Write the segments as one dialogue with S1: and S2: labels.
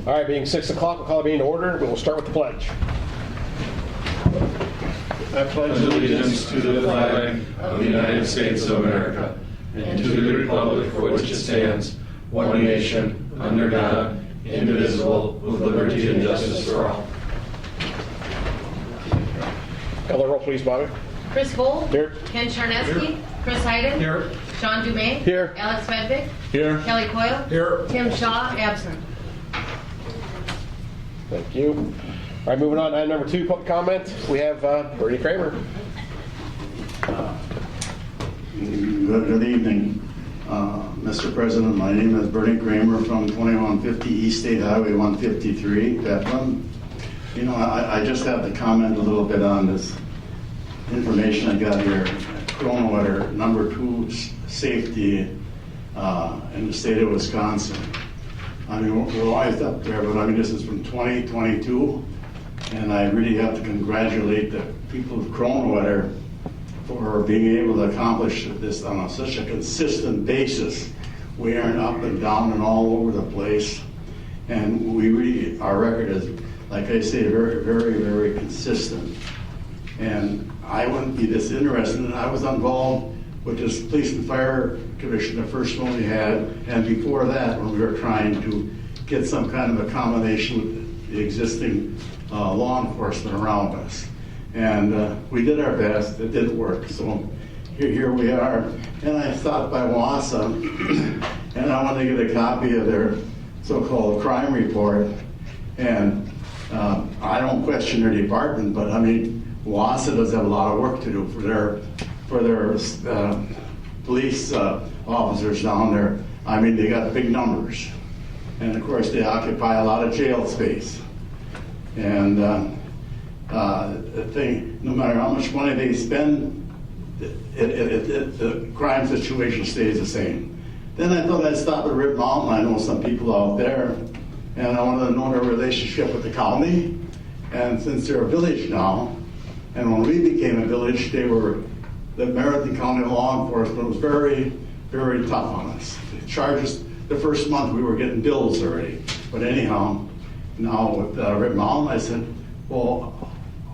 S1: All right, being 6 o'clock, we'll call the meeting to order. We will start with the pledge.
S2: I pledge allegiance to the flag of the United States of America and to the republic for which it stands, one nation, under God, indivisible, with liberty and justice for all.
S1: Call the roll, please, Bobby.
S3: Chris Gold.
S1: Here.
S3: Ken Charneski. Chris Hyden.
S2: Here.
S3: Sean Dumais.
S1: Here.
S3: Alex Medvick.
S2: Here.
S3: Kelly Coyle.
S2: Here.
S3: Tim Shaw, absent.
S1: Thank you. All right, moving on to item number 2, public comment. We have Bernie Kramer.
S4: Good evening, Mr. President. My name is Bernie Kramer from 2150 East State Highway 153, Bethlehem. You know, I just have to comment a little bit on this information I got here. Kronenwetter, number 2 safety in the state of Wisconsin. I mean, we're always up there, but I mean, this is from 2022, and I really have to congratulate the people of Kronenwetter for being able to accomplish this on such a consistent basis. We aren't up and down and all over the place, and we really, our record is, like I say, very, very, very consistent. And I wouldn't be this interested, and I was involved with this police and fire commission, the first one we had, and before that, when we were trying to get some kind of a combination with the existing law enforcement around us. And we did our best. It didn't work. So here we are. And I stopped by Wausau, and I wanted to get a copy of their so-called crime report. And I don't question their department, but I mean, Wausau does have a lot of work to do for their police officers down there. I mean, they got big numbers. And of course, they occupy a lot of jail space. And the thing, no matter how much money they spend, the crime situation stays the same. Then I thought I'd stop at Rip Mountain. I know some people out there, and I wanted to know their relationship with the county. And since they're a village now, and when we became a village, the Meriton County law enforcement was very, very tough on us. They charged us the first month, we were getting bills already. But anyhow, now with Rip Mountain, I said, well,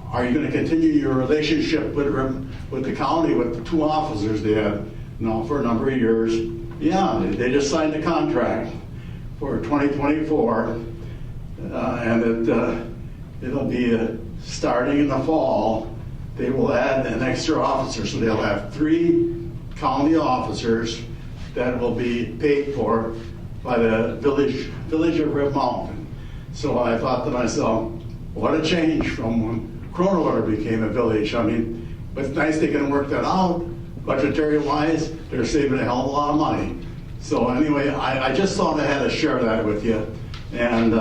S4: are you going to continue your relationship with the county, with the 2 officers they had now for a number of years? Yeah, they just signed a contract for 2024, and it'll be starting in the fall. They will add an extra officer, so they'll have 3 county officers that will be paid for by the village of Rip Mountain. So I thought to myself, what a change from when Kronenwetter became a village. I mean, but it's nice they can work that out. Budgetary-wise, they're saving a hell of a lot of money. So anyway, I just thought I had to share that with you. And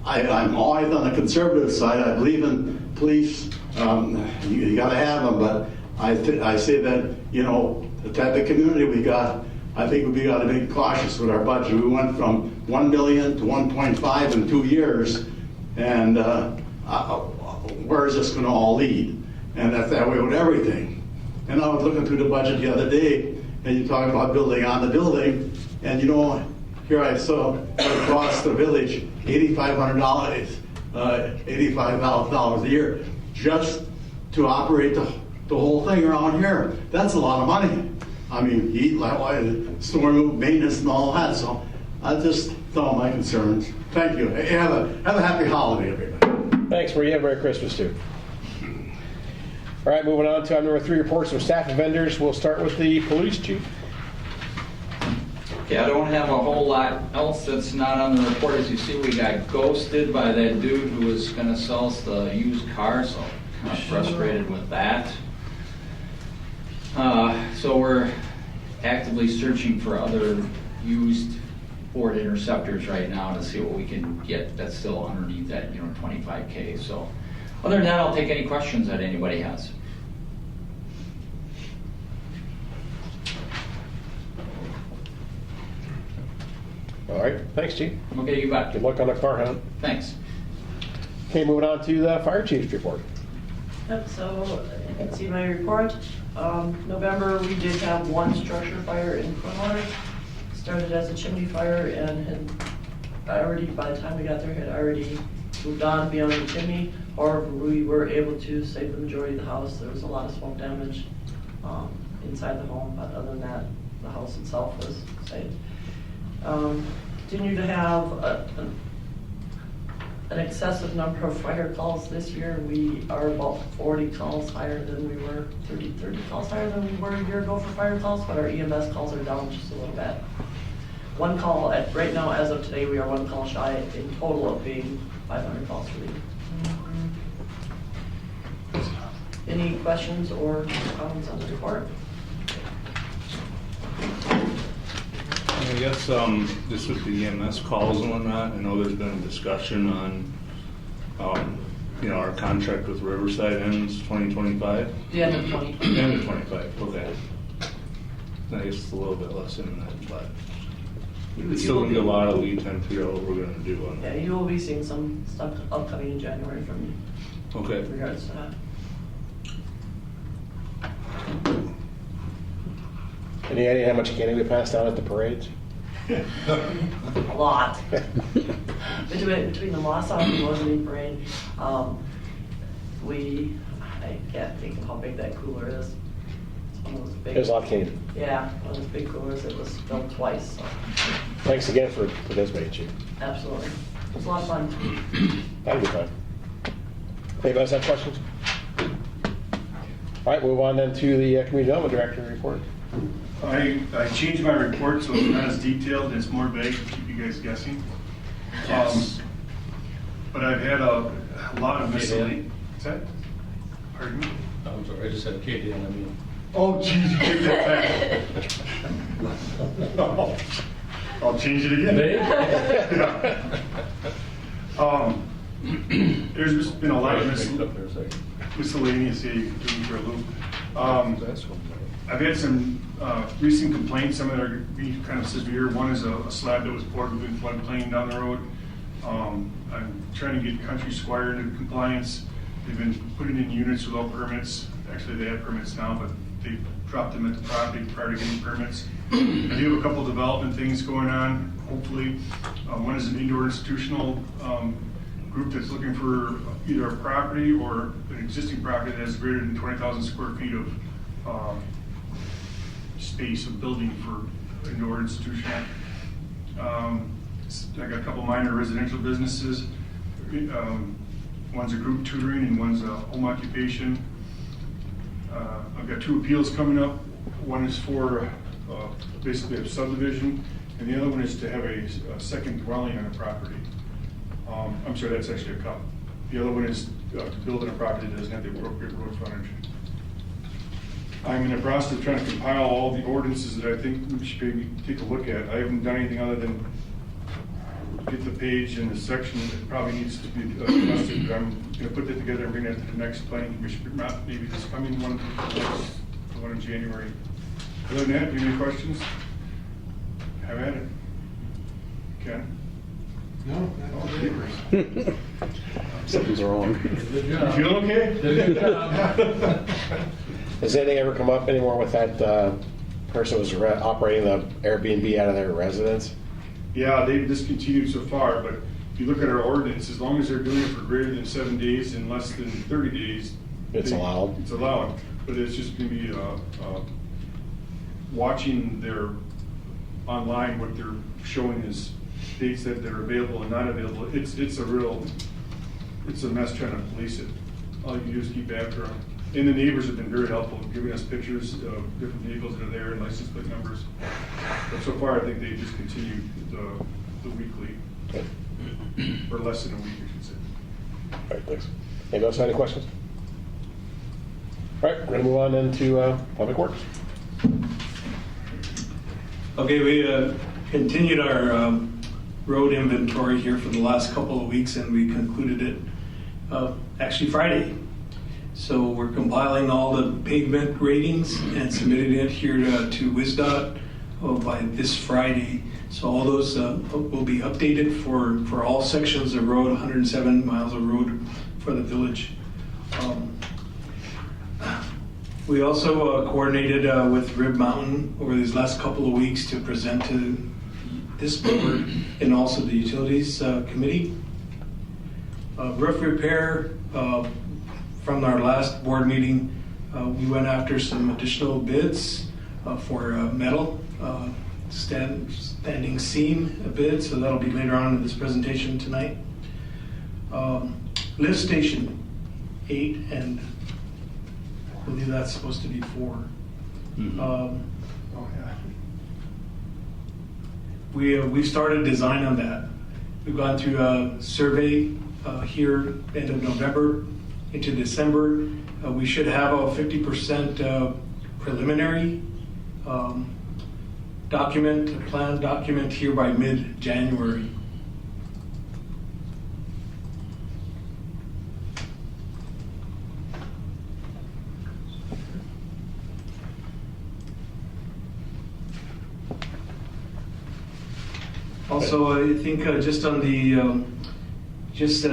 S4: I'm always on the conservative side. I believe in police. You got to have them, but I say that, you know, the type of community we got, I think we got to be cautious with our budget. We went from 1 million to 1.5 in 2 years, and where is this going to all lead? And that's that way with everything. And I was looking through the budget the other day, and you talk about building on the building, and you know, here I saw across the village, $8,500, $85,000 a year, just to operate the whole thing around here. That's a lot of money. I mean, heat, light, storm maintenance, and all that. So I just thought my concerns. Thank you. Hey, have a happy holiday, everybody.
S1: Thanks, Maria. Have a Merry Christmas, too. All right, moving on to item number 3, reports from staff and vendors. We'll start with the police chief.
S5: Okay, I don't have a whole lot else that's not on the report. As you see, we got ghosted by that dude who was going to sell us the used car, so kind of frustrated with that. So we're actively searching for other used Ford Interceptors right now to see what we can get that's still underneath that, you know, 25K. So other than that, I'll take any questions that anybody has.
S1: All right, thanks, chief.
S5: Okay, you bet.
S1: Good luck on the car hunt.
S5: Thanks.
S1: Okay, moving on to the fire chief's report.
S6: Yep, so you can see my report. November, we did have 1 structure fire in Kronenwetter. started as a chimney fire and had already, by the time we got there, had already moved on beyond the chimney. However, we were able to save the majority of the house. There was a lot of smoke damage inside the home, but other than that, the house itself was saved. Continue to have an excessive number of fire calls this year. We are about 40 calls higher than we were, 30 calls higher than we were a year ago for fire calls, but our EMS calls are down just a little bit. One call, right now, as of today, we are one call shy in total of being 500 calls for the year. Any questions or comments on the report?
S7: I guess just with the EMS calls and whatnot, I know there's been discussion on, our contract with Riverside ends 2025.
S6: The end of 2020.
S7: End of 25, okay. I guess it's a little bit less imminent, but it's still gonna be a lot of lead time to figure out what we're gonna do on
S6: Yeah,
S7: it.
S6: you will be seeing some stuff upcoming in January from me
S7: Okay.
S6: in regards to that.
S1: Any idea how much candy we passed out at the parades?
S6: A lot. Between the Wausau and the Mosley parade, I can't think of how big that cooler is. It's one of those big.
S1: There's a lot of candy.
S6: Yeah, one of those big coolers that was filled twice, so,
S1: Thanks again for participating, Chief.
S6: absolutely. It was a lot of fun.
S1: That'll be fun. Anybody else have questions? All right, move on then to the Community Development Director report.
S8: I changed my report so it's not as detailed, it's more vague to keep you guys guessing.
S5: Yes.
S8: But I've had a lot of miscellaneous. What's that? Pardon me?
S2: I'm sorry, I just said KD, I mean.
S8: Oh, geez, you take that back. I'll change it again. Yeah. There's just been a lot of miscellaneous here, you can do me for a loop. I've had some recent complaints, some of them are kind of severe. One is a slab that was poured within floodplain down the road. I'm trying to get Country Squire into compliance. They've been putting in units without permits. Actually, they have permits now, but they dropped them at the property prior to getting permits. I do have a couple development things going on, hopefully. One is an indoor institutional group that's looking for either a property or an existing property that has greater than 20,000 square feet of space of building for indoor institutional. I got a couple minor residential businesses. One's a group tutoring and one's a home occupation. I've got 2 appeals coming up. One is for basically a subdivision, and the other one is to have a second dwelling on a property. I'm sorry, that's actually a couple. The other one is to build on a property that doesn't have the appropriate road frontage. I'm in the process of trying to compile all the ordinances that I think we should maybe take a look at. I haven't done anything other than get the page and the section that probably needs to be adjusted. I'm going to put that together and bring that to the next planning commission, not maybe this coming one, the one in January. Other than that, any questions? Have at it. Ken?
S2: No,
S1: Something's wrong.
S2: Good
S8: You
S2: job.
S8: feel okay?
S2: Good job.
S1: Has anything ever come up anymore with that person who was operating the Airbnb out of their residence?
S8: Yeah, they've discontinued so far, but if you look at our ordinance, as long as they're doing it for greater than 7 days and less than 30 days.
S1: It's allowed?
S8: It's allowed, but it's just gonna be, watching their, online, what they're showing is dates that they're available and not available. It's a mess trying to police it. All you can do is keep after them. And the neighbors have been very helpful, giving us pictures of different vehicles that are there and license plate numbers. But so far, I think they just continued the weekly, or less than a week, I should say.
S1: All right, thanks. Anybody else have any questions? All right, we're going to move on into Public Works.
S9: Okay, we continued our road inventory here for the last couple of weeks, and we concluded it actually Friday. So we're compiling all the pavement ratings and submitting it here to WisDOT by this Friday. So all those will be updated for all sections of road, 107 miles of road for the village. We also coordinated with Rib Mountain over these last couple of weeks to present to this board and also the Utilities Committee. Roof repair, from our last board meeting, we went after some additional bids for metal standing seam bids, so that'll be later on in this presentation tonight. Lift station 8, and I believe that's supposed to be 4.
S8: Oh, yeah.
S9: We've started design on that. We've gone through a survey here end of November into December. We should have a 50% preliminary plan document here by mid-January. Also, I think just on the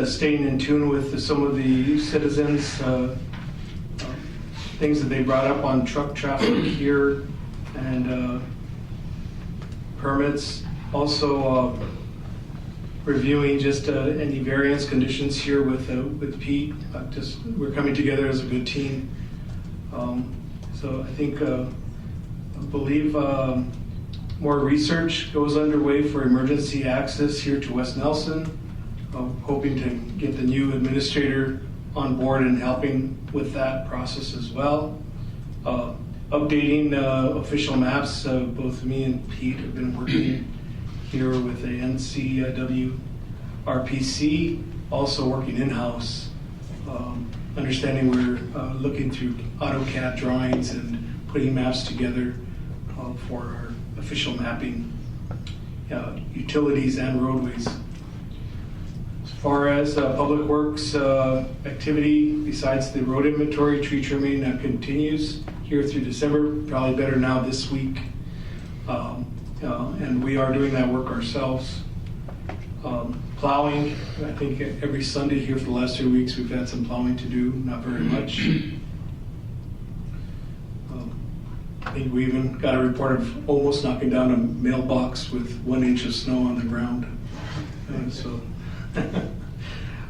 S9: staying in tune with some of the citizens, things that they brought up on truck traffic here and permits. Also reviewing just any variance conditions here with Pete. We're coming together as a good team. So I think I believe more research goes underway for emergency access here to West Nelson. Hoping to get the new administrator on board and helping with that process as well. Updating official maps, both me and Pete have been working here with the NCW RPC, also working in-house, understanding we're looking through AutoCAD drawings and putting maps together for our official mapping, utilities and roadways. As far as public works activity, besides the road inventory, tree trimming continues here through December, probably better now this week. And we are doing that work ourselves. Plowing, I think every Sunday here for the last 2 weeks we've had some plowing to do, not very much. I think we even got a report of almost knocking down a mailbox with 1 inch of snow on the ground.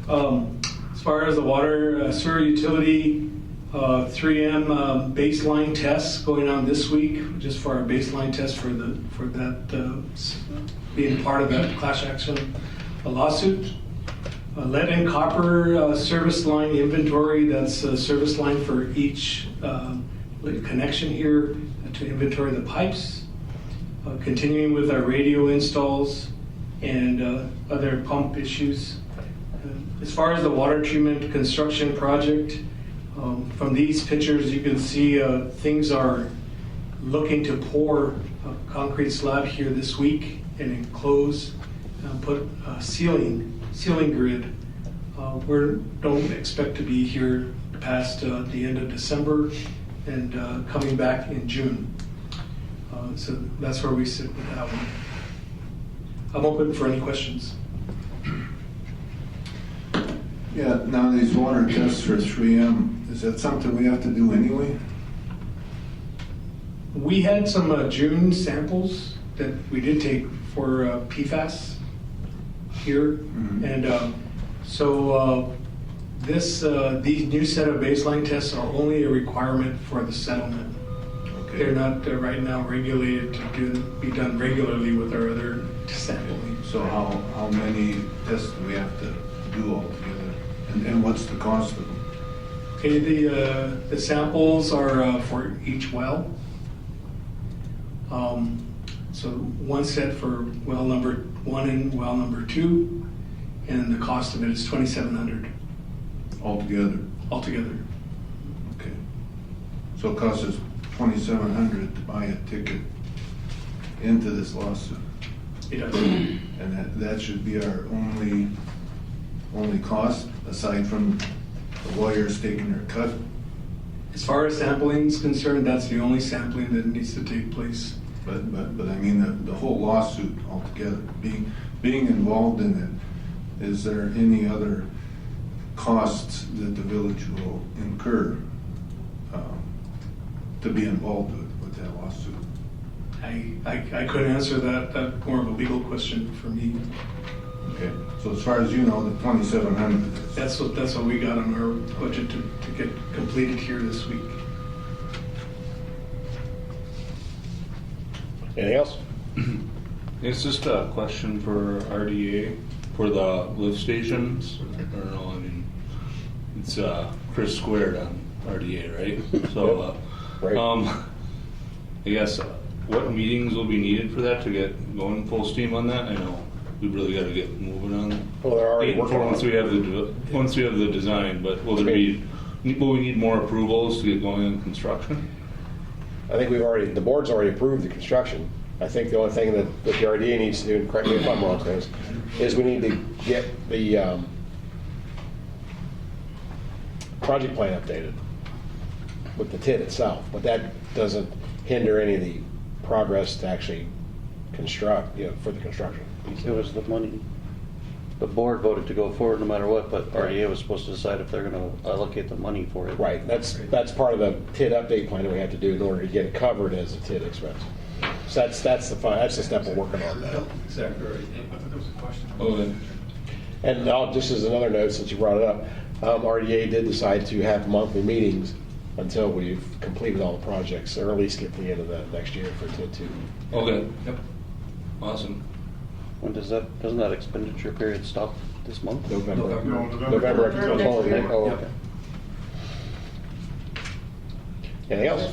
S9: As far as the water sewer utility, 3M baseline tests going on this week, just for our baseline test for that being part of that class action lawsuit. Lead and copper service line inventory, that's a service line for each connection here to inventory the pipes. Continuing with our radio installs and other pump issues. As far as the water treatment construction project, from these pictures you can see things are looking to pour a concrete slab here this week and enclose and put a ceiling grid. We don't expect to be here past the end of December and coming back in June. So that's where we sit with that one. I'm open for any questions.
S2: Yeah, now these water tests for 3M, is that something we have to do anyway?
S9: We had some June samples that we did take for PFAS here. And so these new set of baseline tests are only a requirement for the settlement. Okay. They're not right now regulated to be done regularly with our other sampling.
S2: So how many tests do we have to do altogether? And what's the cost of them?
S9: Okay, the samples are for each well. So one set for well number 1 and well number 2, and the cost of it is $2,700
S2: Altogether?
S9: altogether.
S2: Okay. So it costs us $2,700 to buy a ticket into this lawsuit.
S9: It does.
S2: And that should be our only cost, aside from the lawyers taking their cut?
S9: As far as sampling is concerned, that's the only sampling that needs to take place.
S2: But I mean, the whole lawsuit altogether, being involved in it, is there any other costs that the village will incur to be involved with that lawsuit?
S9: I couldn't answer that. That's more of a legal question for me.
S10: Okay, so as far as you know, the 2,700.
S9: That's what we got on our budget to get completed here this week.
S1: Anything else?
S7: It's just a question for RDA for the lift stations. I don't know, I mean, it's Chris squared on RDA, right? So,
S1: Right.
S7: I guess, what meetings will be needed for that to get going full steam on that? I know we really got to get moving on it.
S1: Well, they're already working on
S7: Once
S1: it.
S7: we have the design, but will we need more approvals to get going on construction?
S1: I think the board's already approved the construction. I think the only thing that the RDA needs to do, and correct me if I'm wrong, Chris, is we need to get the project plan updated with the TID itself, but that doesn't hinder any of the progress to actually construct, for the construction.
S11: It was the money. The board voted to go forward no matter what, but RDA was supposed to decide if they're going to allocate the money for it.
S1: Right, that's part of the TID update plan that we have to do in order to get it covered as a TID expense. So that's the step we're working on now.
S2: Exactly right.
S8: I thought there was a question.
S7: Okay.
S1: And just as another note, since you brought it up, RDA did decide to have monthly meetings until we've completed all the projects, or at least get to the end of the next year for TID 2.
S7: Okay. Yep. Awesome.
S11: When doesn't that expenditure period stop this month?
S1: November.
S8: No,
S1: November.
S3: November.
S1: November.
S11: Oh, okay.
S1: Anything else?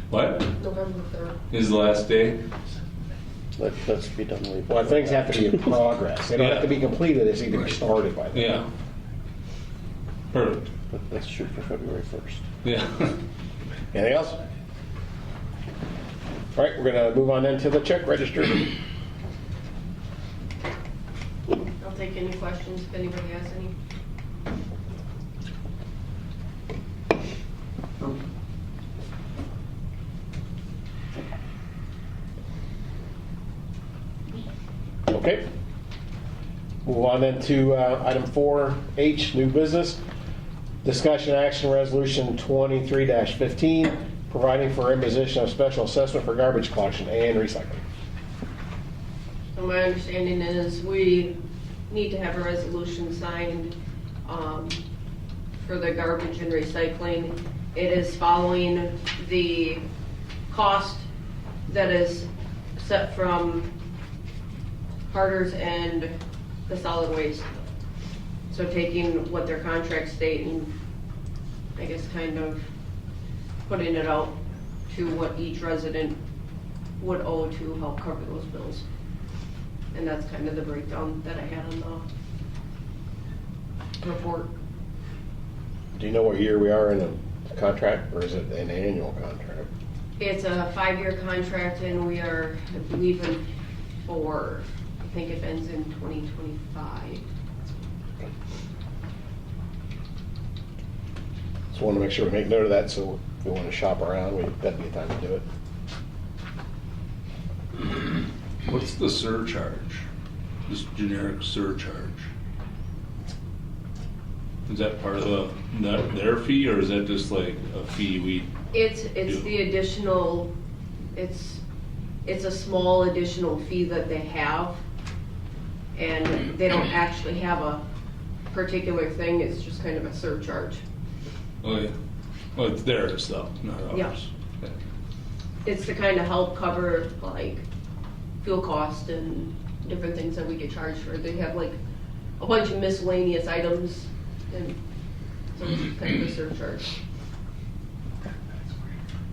S7: What
S3: November 3rd.
S7: is the last day?
S11: Let's be done with.
S1: Well, things have to be in progress. They don't have to be completed, they need to be started by then.
S7: Yeah. Perfect.
S11: Let's shoot for February 1st.
S7: Yeah.
S1: Anything else? All right, we're gonna move on then to the check register.
S3: I'll take any questions if anybody has any.
S1: Okay. Move on then to item 4H, new business. Discussion action resolution 23-15, providing for imposition of special assessment for garbage collection and recycling.
S3: So my understanding is we need to have a resolution signed for the garbage and recycling. It is following the cost that is set from Carter's and the solid waste. So taking what their contracts state and I guess kind of putting it out to what each resident would owe to help cover those bills. And that's kind of the breakdown that I had on the report.
S1: Do you know what year we are in a contract, or is it an annual contract?
S3: It's a 5-year contract and we are, I believe, I think it ends in 2025.
S1: So I want to make sure we make note of that, so if we want to shop around, that'd be a time to do it.
S7: What's the surcharge? Just generic surcharge? Is that part of their fee, or is that just like a fee we?
S3: It's the additional, it's a small additional fee that they have. And they don't actually have a particular thing, it's just kind of a surcharge.
S7: Oh yeah. Well, it's theirs though, not ours.
S3: Yeah.
S7: Okay.
S3: It's to kind of help cover like fuel cost and different things that we get charged for. They have like a bunch of miscellaneous items and so it's kind of a surcharge.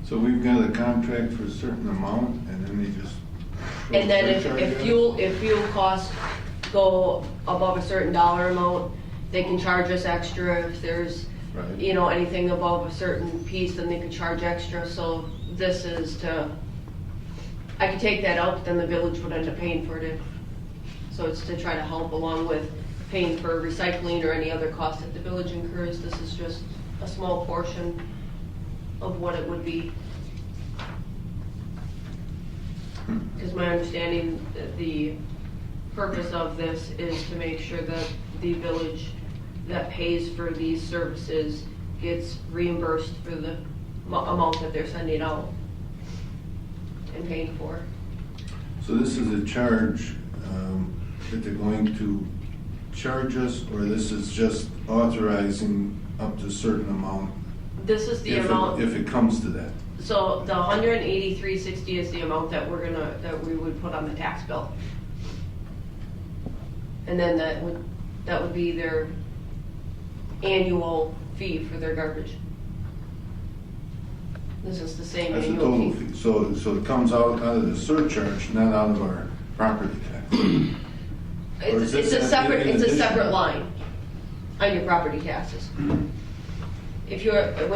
S10: So we've got a contract for a certain amount, and then they just.
S3: And then if
S10: surcharge on it?
S3: fuel costs go above a certain dollar amount, they can charge us extra. If there's,
S10: Right.
S3: anything above a certain piece, then they can charge extra. So this is I could take that out, but then the village would end up paying for it. So it's to try to help along with paying for recycling or any other cost that the village incurs. This is just a small portion of what it would be. Because my understanding, the purpose of this is to make sure that the village that pays for these services gets reimbursed for the amount that they're sending out. and paying for.
S10: So this is a charge that they're going to charge us, or this is just authorizing up to a certain amount?
S3: This is the
S10: If
S3: amount.
S10: it comes to that?
S3: So the $183.60 is the amount that we would put on the tax bill. And then that would be their annual fee for their garbage. This is the same
S10: That's a
S3: annual
S10: total
S3: fee.
S10: fee. So it comes out of the surcharge, not out of our property tax? Or is
S3: It's
S10: this
S3: a separate,
S10: in
S3: it's a
S10: addition?
S3: separate line on your property taxes. When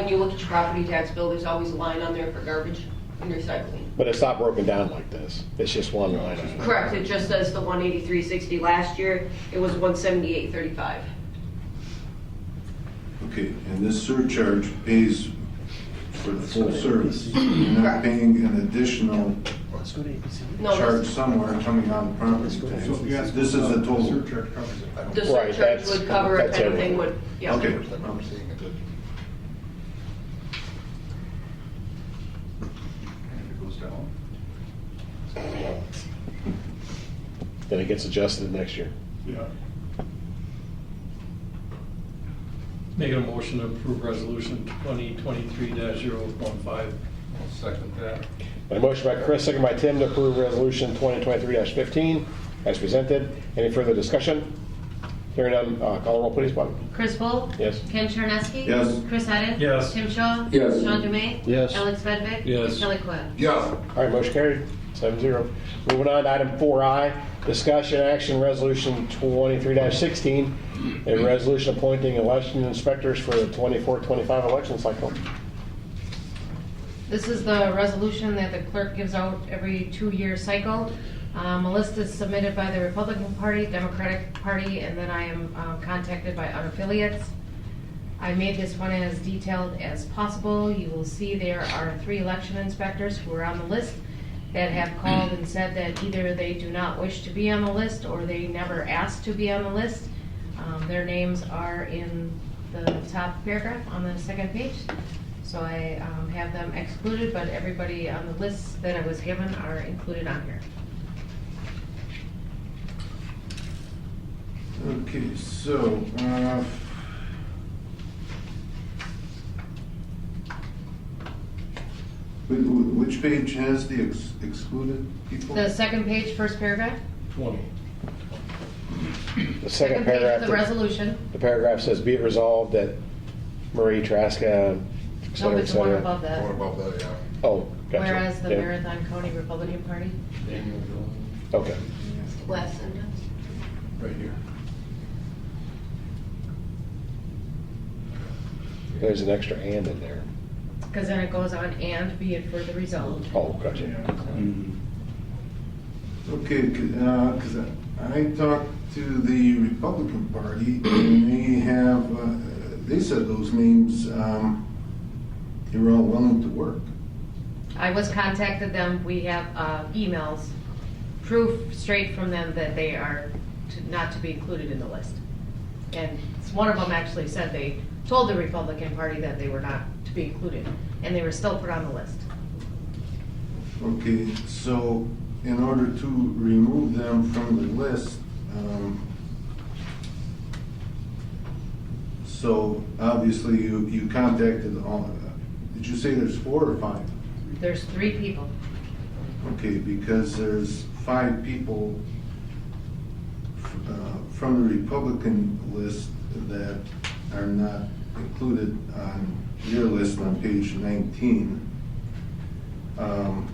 S3: you look at your property tax bill, there's always a line on there for garbage and recycling.
S1: But it's not broken down like this. It's just one line.
S3: Correct, it just says the $183.60. Last year, it was $178.35.
S10: Okay, and this surcharge pays for the full service? You're not
S3: Correct.
S10: paying an additional
S3: No,
S10: charge
S3: this-
S10: somewhere coming out of property
S8: So
S10: tax?
S8: if you ask
S10: This is a total?
S8: surcharge covers it.
S3: The
S1: Right,
S3: surcharge
S1: that's-
S3: would cover if
S1: that's
S3: anything
S1: everything.
S3: would, yeah.
S10: Okay.
S8: And it goes down.
S1: Then it gets adjusted next year.
S8: Yeah.
S12: Making a motion to approve resolution 2023-015.
S2: I'll second that.
S1: A motion by Chris, second by Tim to approve resolution 2023-15 as presented. Any further discussion? Hearing none, call the roll, please, Bob.
S13: Chris Bull?
S1: Yes.
S13: Ken Charneski?
S10: Yes.
S13: Chris Hedden?
S12: Yes.
S13: Tim Shaw?
S2: Yes.
S13: Sean Dumaine?
S11: Yes.
S13: Alex Bedvick?
S12: Yes.
S13: Kelly Coyle?
S2: Yes.
S1: All right, motion carried, 7-0. Moving on to item 4I, discussion action resolution 23-16, a resolution appointing election inspectors for the 24-25 election cycle.
S13: This is the resolution that the clerk gives out every 2-year cycle. A list is submitted by the Republican Party, Democratic Party, and then I am contacted by unaffiliates. I made this one as detailed as possible. You will see there are 3 election inspectors who are on the list that have called and said that either they do not wish to be on the list or they never asked to be on the list. Their names are in the top paragraph on the second page. So I have them excluded, but everybody on the list that I was given are included on here.
S10: Okay, so, which page has the excluded people?
S13: The second page, first paragraph.
S12: 20.
S1: The second
S13: page
S1: paragraph,
S13: of the resolution.
S1: the paragraph says, be it resolved that Marie Traska, et
S13: No,
S1: cetera, et
S13: it's one
S1: cetera.
S13: above that.
S2: What about that, yeah?
S1: Oh, gotcha.
S13: Whereas the
S1: Yeah.
S13: Marathon County Republican Party.
S1: Okay.
S3: Last sentence.
S2: Right here.
S1: There's an extra and in there.
S13: Because then it goes on and be it further resolved.
S1: Oh, gotcha.
S10: Okay, because I talked to the Republican Party, and they have, they said those names, they were all willing to work.
S13: I was contacted them, we have emails, proof straight from them that they are not to be included in the list. And one of them actually said they told the Republican Party that they were not to be included, and they were still put on the list.
S10: Okay, so in order to remove them from the list, so obviously you contacted all, did you say there's 4 or 5?
S13: There's 3 people.
S10: Okay, because there's 5 people from the Republican list that are not included on your list on page 19. I'm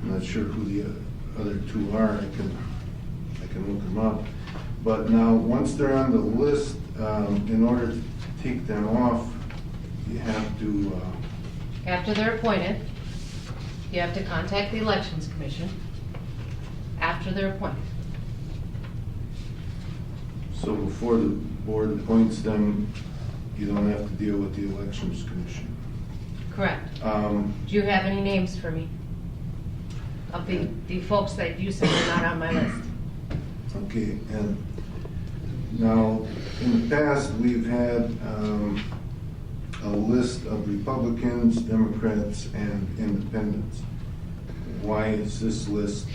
S10: not sure who the other 2 are. I can look them up. But now, once they're on the list, in order to take them off, you have to,
S13: After they're appointed, you have to contact the Elections Commission after they're appointed.
S10: so before the board appoints them, you don't have to deal with the Elections Commission.
S13: Correct.
S10: Um,
S13: Do you have any names for me? Of the folks that you said are not on my list?
S10: Okay, and now, in the past, we've had a list of Republicans, Democrats, and Independents. why is this list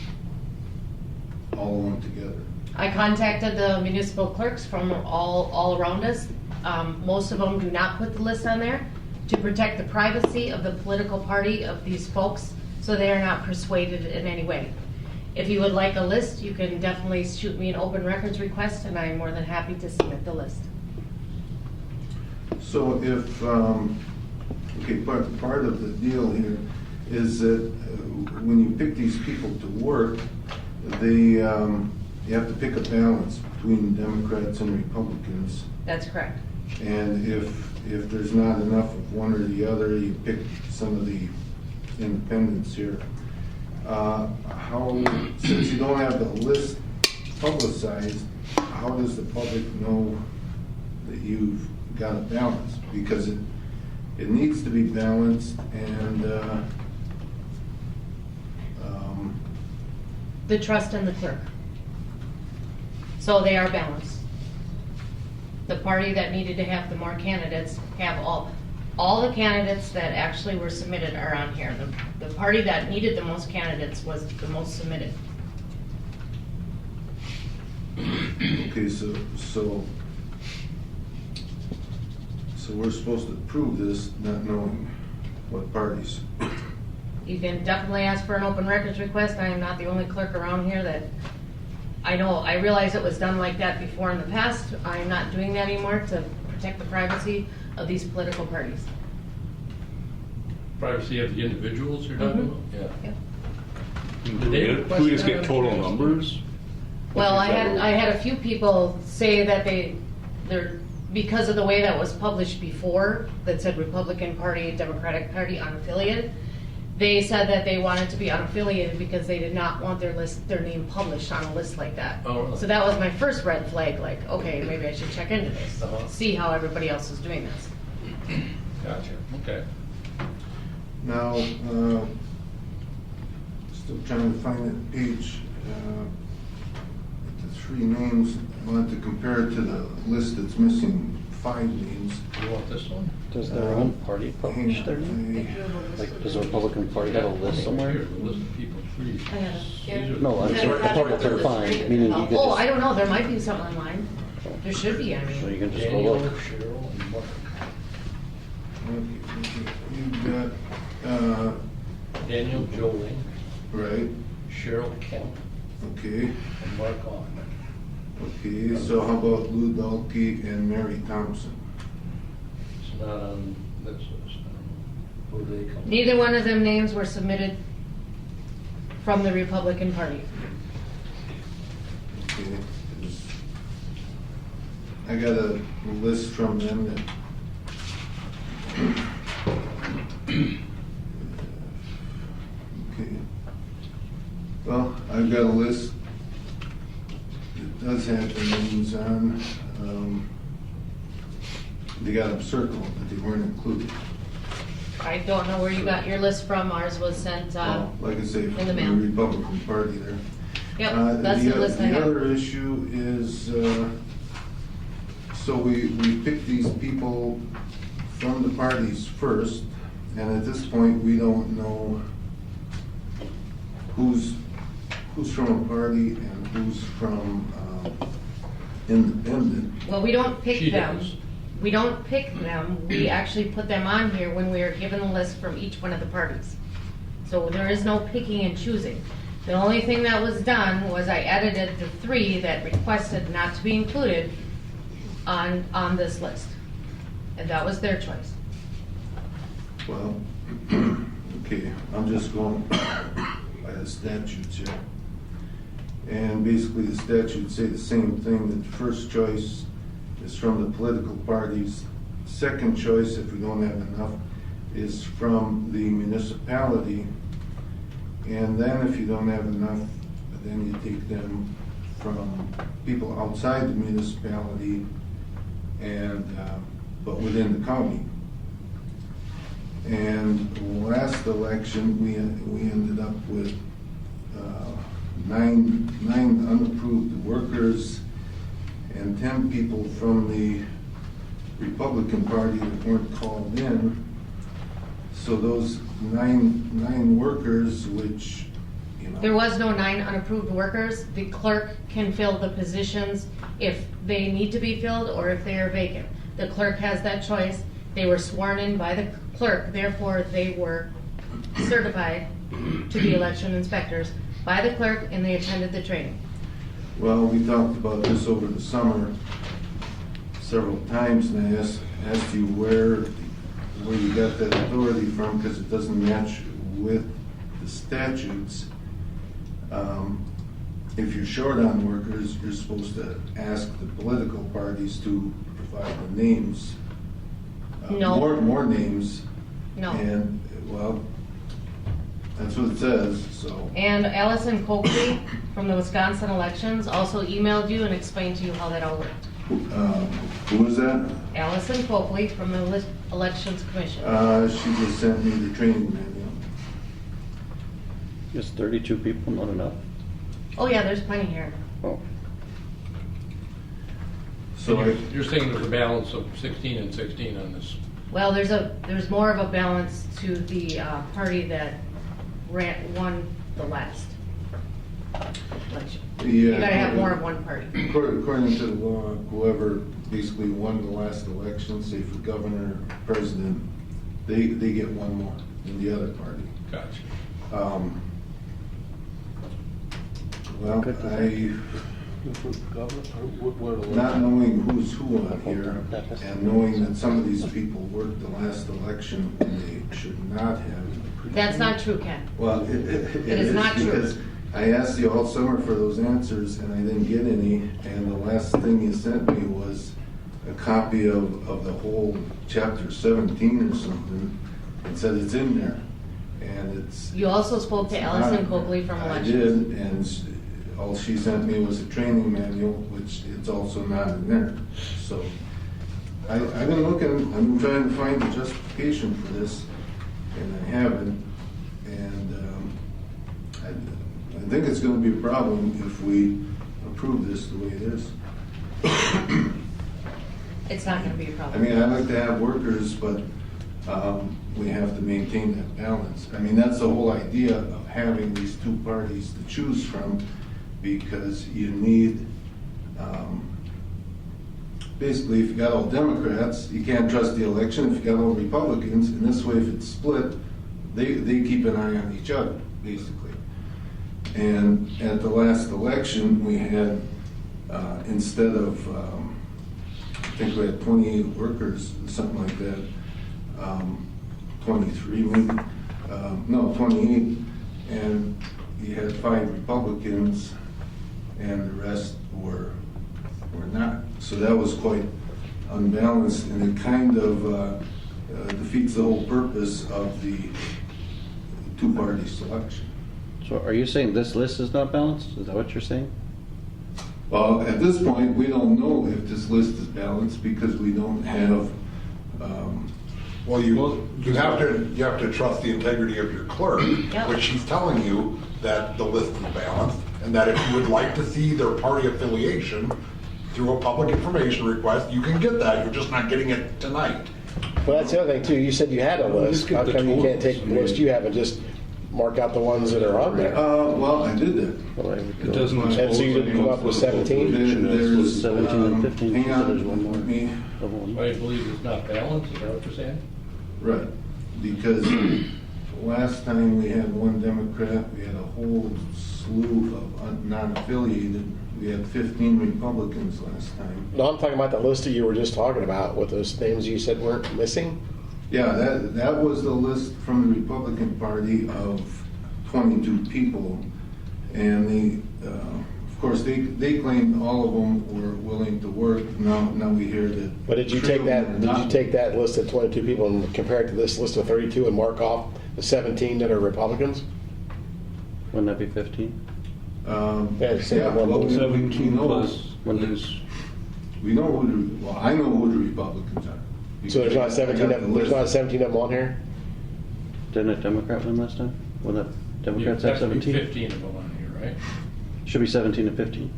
S10: all lumped together?
S13: I contacted the municipal clerks from all around us. Most of them do not put the list on there to protect the privacy of the political party of these folks, so they are not persuaded in any way. If you would like a list, you can definitely shoot me an open records request, and I'm more than happy to submit the list.
S10: So if, okay, part of the deal here is that when you pick these people to work, you have to pick a balance between Democrats and Republicans.
S13: That's correct.
S10: And if there's not enough of one or the other, you pick some of the independents here. Since you don't have the list publicized, how does the public know that you've got a balance? Because it needs to be balanced, and
S13: The trust in the clerk. So they are balanced. The party that needed to have the more candidates have all the candidates that actually were submitted are on here. The party that needed the most candidates was the most submitted.
S10: okay, so we're supposed to approve this not knowing what parties.
S13: You can definitely ask for an open records request. I am not the only clerk around here that, I realize it was done like that before in the past. I am not doing that anymore to protect the privacy of these political parties.
S12: Privacy of the individuals you're talking about?
S13: Yep.
S7: Do we just get total numbers?
S13: Well, I
S7: Is that what-
S13: had a few people say that they're, because of the way that was published before, that said Republican Party, Democratic Party, unaffiliated, they said that they wanted to be unaffiliated because they did not want their name published on a list like that.
S12: Oh, really?
S13: So that was my first red flag, like, okay, maybe I should check into this,
S12: Uh-huh.
S13: see how everybody else is doing this.
S12: Gotcha, okay.
S10: Now, still trying to find that page, the three names, I wanted to compare it to the list that's missing 5 names.
S12: You want this one?
S11: Does their own party publish their name? Like, does the Republican Party have a list somewhere?
S12: Here, the list of people, please.
S13: I have it.
S12: These are-
S11: No, I'm sorry, public or fine, meaning you could
S13: Oh, I
S11: just,
S13: don't know, there might be something online. There should be, I
S11: so
S13: mean.
S11: you can just go
S12: Daniel,
S11: look.
S12: Cheryl, and Mark.
S10: You've got,
S12: Daniel Joling,
S10: right,
S12: Cheryl Kemp,
S10: okay,
S12: and Mark On.
S10: okay, so how about Lou Dalkey and Mary Thompson?
S12: It's not on this list, I don't know who they come.
S13: Neither one of them names were submitted from the Republican Party.
S10: Okay, 'cause I got a list from them that okay. Well, I've got a list that does have the names on. They got them circled, but they weren't included.
S13: I don't know where you got your list from, ours was sent,
S10: Well, like I say,
S13: in
S10: from
S13: the
S10: the
S13: mail.
S10: Republican Party there.
S13: Yep, that's the list I
S10: The
S13: have.
S10: other issue is, so we picked these people from the parties first, and at this point, we don't know who's from a party and who's from independent.
S13: Well, we don't pick
S12: She
S13: them.
S12: does.
S13: We don't pick them, we actually put them on here when we are given a list from each one of the parties. So there is no picking and choosing. The only thing that was done was I edited the 3 that requested not to be included on this list. And that was their choice.
S10: Well, okay, I'm just going by the statutes here. And basically, the statutes say the same thing, that the first choice is from the political parties. Second choice, if we don't have enough, is from the municipality. And then if you don't have enough, then you take them from people outside the municipality and, but within the county. And last election, we ended up with nine unapproved workers and 10 people from the Republican Party that weren't called in. So those nine workers, which you know.
S13: There was no 9 unapproved workers. The clerk can fill the positions if they need to be filled or if they are vacant. The clerk has that choice. They were sworn in by the clerk, therefore they were certified to be election inspectors by the clerk, and they attended the training.
S10: Well, we talked about this over the summer several times, and I asked you where you got that authority from, because it doesn't match with the statutes. If you're short on workers, you're supposed to ask the political parties to provide the names.
S13: No.
S10: More names.
S13: No.
S10: And, well, that's what it says, so.
S13: And Allison Coakley from the Wisconsin elections also emailed you and explained to you how that all worked.
S10: Who was that?
S13: Allison Coakley from the Elections Commission.
S10: She just sent me the training manual.
S11: Is 32 people not enough?
S13: Oh yeah, there's plenty here.
S11: Oh,
S10: So
S12: You're saying there's a balance of 16 and 16 on this.
S13: Well, there's more of a balance to the party that won the last election. You gotta have more of one party.
S10: According to the law, whoever basically won the last election, say for governor, president, they get one more than the other party.
S12: Gotcha.
S10: Well, not knowing who's who on here, and knowing that some of these people worked the last election when they should not have.
S13: That's not true, Ken.
S10: Well, it
S13: is not true.
S10: Because I asked you all summer for those answers, and I didn't get any, and the last thing you sent me was a copy of the whole chapter 17 or something, and said it's in there, and it's.
S13: You also spoke to Allison Coakley from
S10: I
S13: elections.
S10: did, and all she sent me was a training manual, which it's also not in there. So I've been looking, I've been trying to find a justification for this, and I haven't. And I think it's going to be a problem if we approve this the way it is.
S13: It's not gonna be a
S10: I
S13: problem.
S10: mean, I like to have workers, but we have to maintain that balance. I mean, that's the whole idea of having these two parties to choose from, because you need, basically, if you got all Democrats, you can't trust the election. If you got all Republicans, and this way, if it's split, they keep an eye on each other, basically. And at the last election, we had, instead of, I think we had 28 workers, something like that, 23 maybe, no, 28, and you had 5 Republicans, and the rest were not. So that was quite unbalanced, and it kind of defeats the whole purpose of the two-party selection.
S11: so are you saying this list is not balanced? Is that what you're saying?
S10: Well, at this point, we don't know if this list is balanced because we don't have.
S14: Well, you have to trust the integrity of your clerk,
S13: Yep.
S14: which she's telling you that the list is balanced, and that if you would like to see their party affiliation through a public information request, you can get that. You're just not getting it tonight.
S1: Well, that's the other thing too. You said you had a list. How come you can't take the list you have and just mark out the ones that are on there?
S10: Well, I did that.
S11: Well, I would
S7: It
S11: go-
S7: doesn't.
S1: And so you didn't come up with 17?
S10: There's
S11: 17 and 15,
S10: Hang
S11: so
S10: on,
S11: there's one more.
S10: let me-
S11: Of one.
S12: I believe it's not balanced, is that what you're saying?
S10: Right, because last time we had one Democrat, we had a whole slew of non-affiliated. We had 15 Republicans last time.
S1: No, I'm talking about the list that you were just talking about with those names you said weren't missing.
S10: Yeah, that was the list from the Republican Party of 22 people. And of course, they claimed all of them were willing to work. Now we hear that.
S1: But did you take that list of 22 people and compare it to this list of 32 and mark off the 17 that are Republicans?
S11: Wouldn't that be 15?
S1: Yeah, say that one
S10: well,
S1: more.
S10: we
S7: 17
S10: know-
S7: plus
S11: When
S7: is,
S10: We know I know who the Republicans are.
S1: So there's not 17
S10: I got
S1: of
S10: the
S1: them, there's
S10: list.
S1: not 17 of them on here?
S11: Didn't a Democrat win last time? Well, the Democrats have
S12: There have to be
S11: 17?
S12: 15 of them on here, right?
S11: Should be 17 and 15.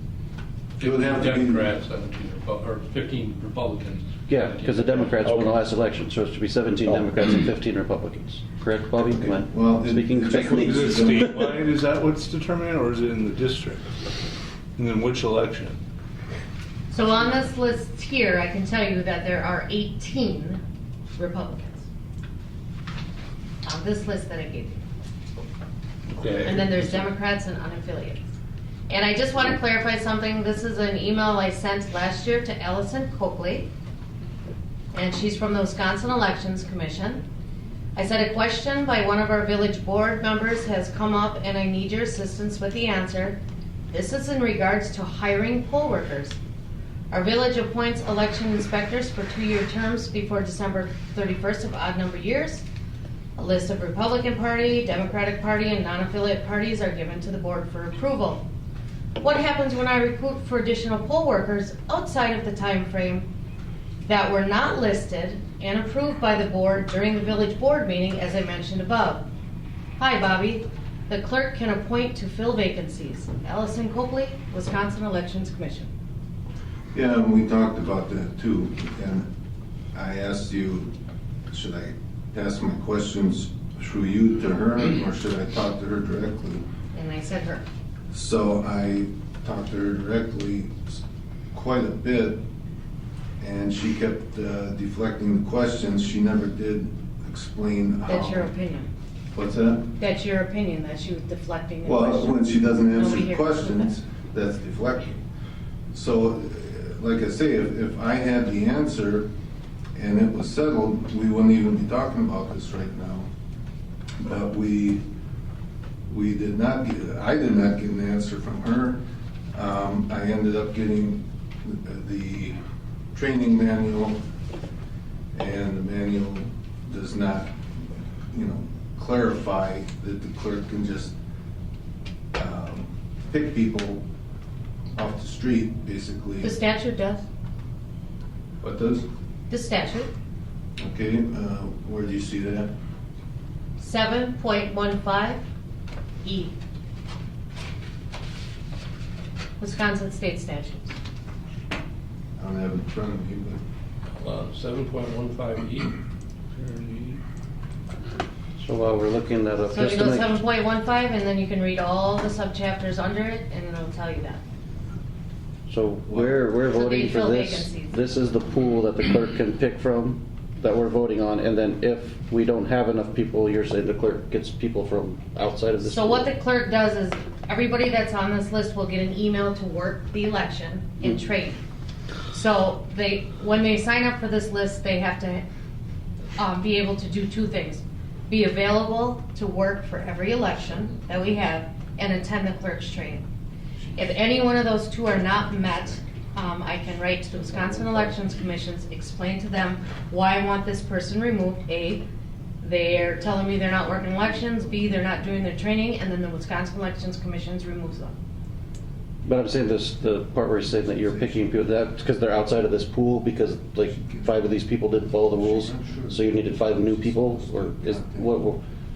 S10: It would have to be-
S12: Democrats, 17, or 15 Republicans.
S11: Yeah, because the Democrats won the last election, so it should be 17
S1: Oh.
S11: Democrats and 15 Republicans. correct, Bobby? Am I
S10: Well,
S11: speaking correctly?
S7: Is it statewide, is that what's determined, or is it in the district? And then which election?
S13: So on this list here, I can tell you that there are 18 Republicans. On this list that I gave you.
S7: Okay.
S13: And then there's Democrats and unaffiliates. And I just want to clarify something. This is an email I sent last year to Allison Coakley. And she's from the Wisconsin Elections Commission. I said a question by one of our village board members has come up and I need your assistance with the answer. This is in regards to hiring poll workers. Our village appoints election inspectors for 2-year terms before December 31st of odd number years. A list of Republican Party, Democratic Party, and non-affiliate parties are given to the board for approval. What happens when I recruit for additional poll workers outside of the time frame that were not listed and approved by the board during the village board meeting, as I mentioned above? Hi, Bobby. The clerk can appoint to fill vacancies. Allison Coakley, Wisconsin Elections Commission.
S10: Yeah, and we talked about that too, and I asked you, should I ask my questions through you to her, or should I talk to her directly?
S13: And I said her.
S10: So I talked to her directly quite a bit, and she kept deflecting the questions. She never did explain how.
S13: That's your opinion.
S10: What's that?
S13: That's your opinion, that she was deflecting the
S10: Well,
S13: question.
S10: when she doesn't answer
S13: Nobody
S10: the
S13: here-
S10: questions, that's deflecting. So, like I say, if I had the answer and it was settled, we wouldn't even be talking about this right now. But we did not get, I did not get an answer from her. I ended up getting the training manual, and the manual does not, clarify that the clerk can just pick people off the street, basically.
S13: The statute does.
S10: What does?
S13: The statute,
S10: Okay, where do you see that?
S13: 7.15 E. Wisconsin state statutes.
S10: I don't have it in front of me,
S12: 7.15E.
S11: So while we're looking that up,
S13: So
S11: just
S13: you
S11: to
S13: go
S11: make,
S13: 7.15 and then you can read all the subchapters under it and it'll tell you that.
S11: so we're
S13: So they
S11: voting for
S13: fill
S11: this.
S13: vacancies.
S11: This is the pool that the clerk can pick from, that we're voting on, and then if we don't have enough people, you're saying the clerk gets people from outside of this
S13: So
S11: pool?
S13: what the clerk does is, everybody that's on this list will get an email to work the election in training. So when they sign up for this list, they have to be able to do 2 things. Be available to work for every election that we have and attend the clerk's training. If any one of those 2 are not met, I can write to the Wisconsin Elections Commissions, explain to them why I want this person removed. A, they're telling me they're not working elections. B, they're not doing their training, and then the Wisconsin Elections Commissions removes them.
S11: But I'm saying this, the part where you're saying that you're picking people, that's because they're outside of this pool, because like 5 of these people didn't follow the rules, so you needed 5 new people, or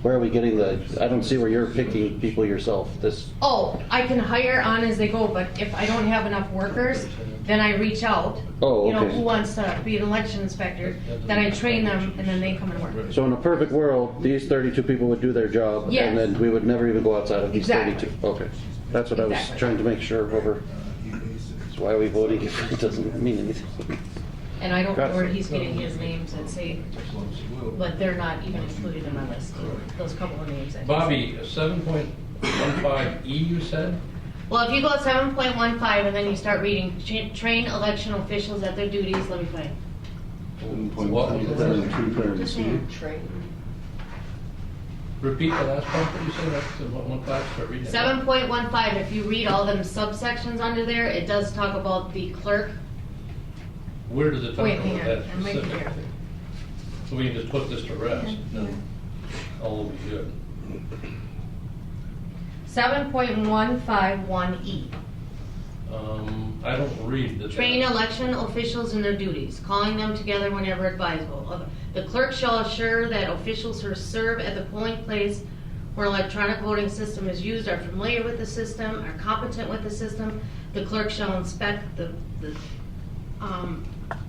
S11: where are we getting I don't see where you're picking people yourself, this.
S13: Oh, I can hire on as they go, but if I don't have enough workers, then I reach out.
S11: Oh,
S13: You know,
S11: okay.
S13: who wants to be an election inspector, then I train them, and then they come and work.
S11: So in a perfect world, these 32 people would do their job,
S13: Yes.
S11: and then we would never even go outside of these
S13: Exactly.
S11: 32. Okay, that's what I was
S13: Exactly.
S11: trying to make sure over. That's why are we voting if it doesn't mean anything?
S13: And I don't know
S11: Gotcha.
S13: where he's getting his names that say, but they're not even included in my list, those couple of names. I just-
S12: Bobby, 7.15E you said?
S13: Well, if you go 7.15 and then you start reading, train election officials at their duties, let me find.
S12: What was that? Repeat the last part that you said, that's one class, start reading it.
S13: 7.15, if you read all them subsections under there, it does talk about the clerk.
S12: Where does it talk
S13: Wait,
S12: about
S13: hang on,
S12: that
S13: I'm making
S12: specifically?
S13: here.
S12: So we can just put this to rest, then all will be good.
S13: 7.151E,
S12: I don't read the.
S13: train election officials in their duties, calling them together whenever advisable. The clerk shall assure that officials who serve at the polling place where electronic voting system is used are familiar with the system, are competent with the system. The clerk shall inspect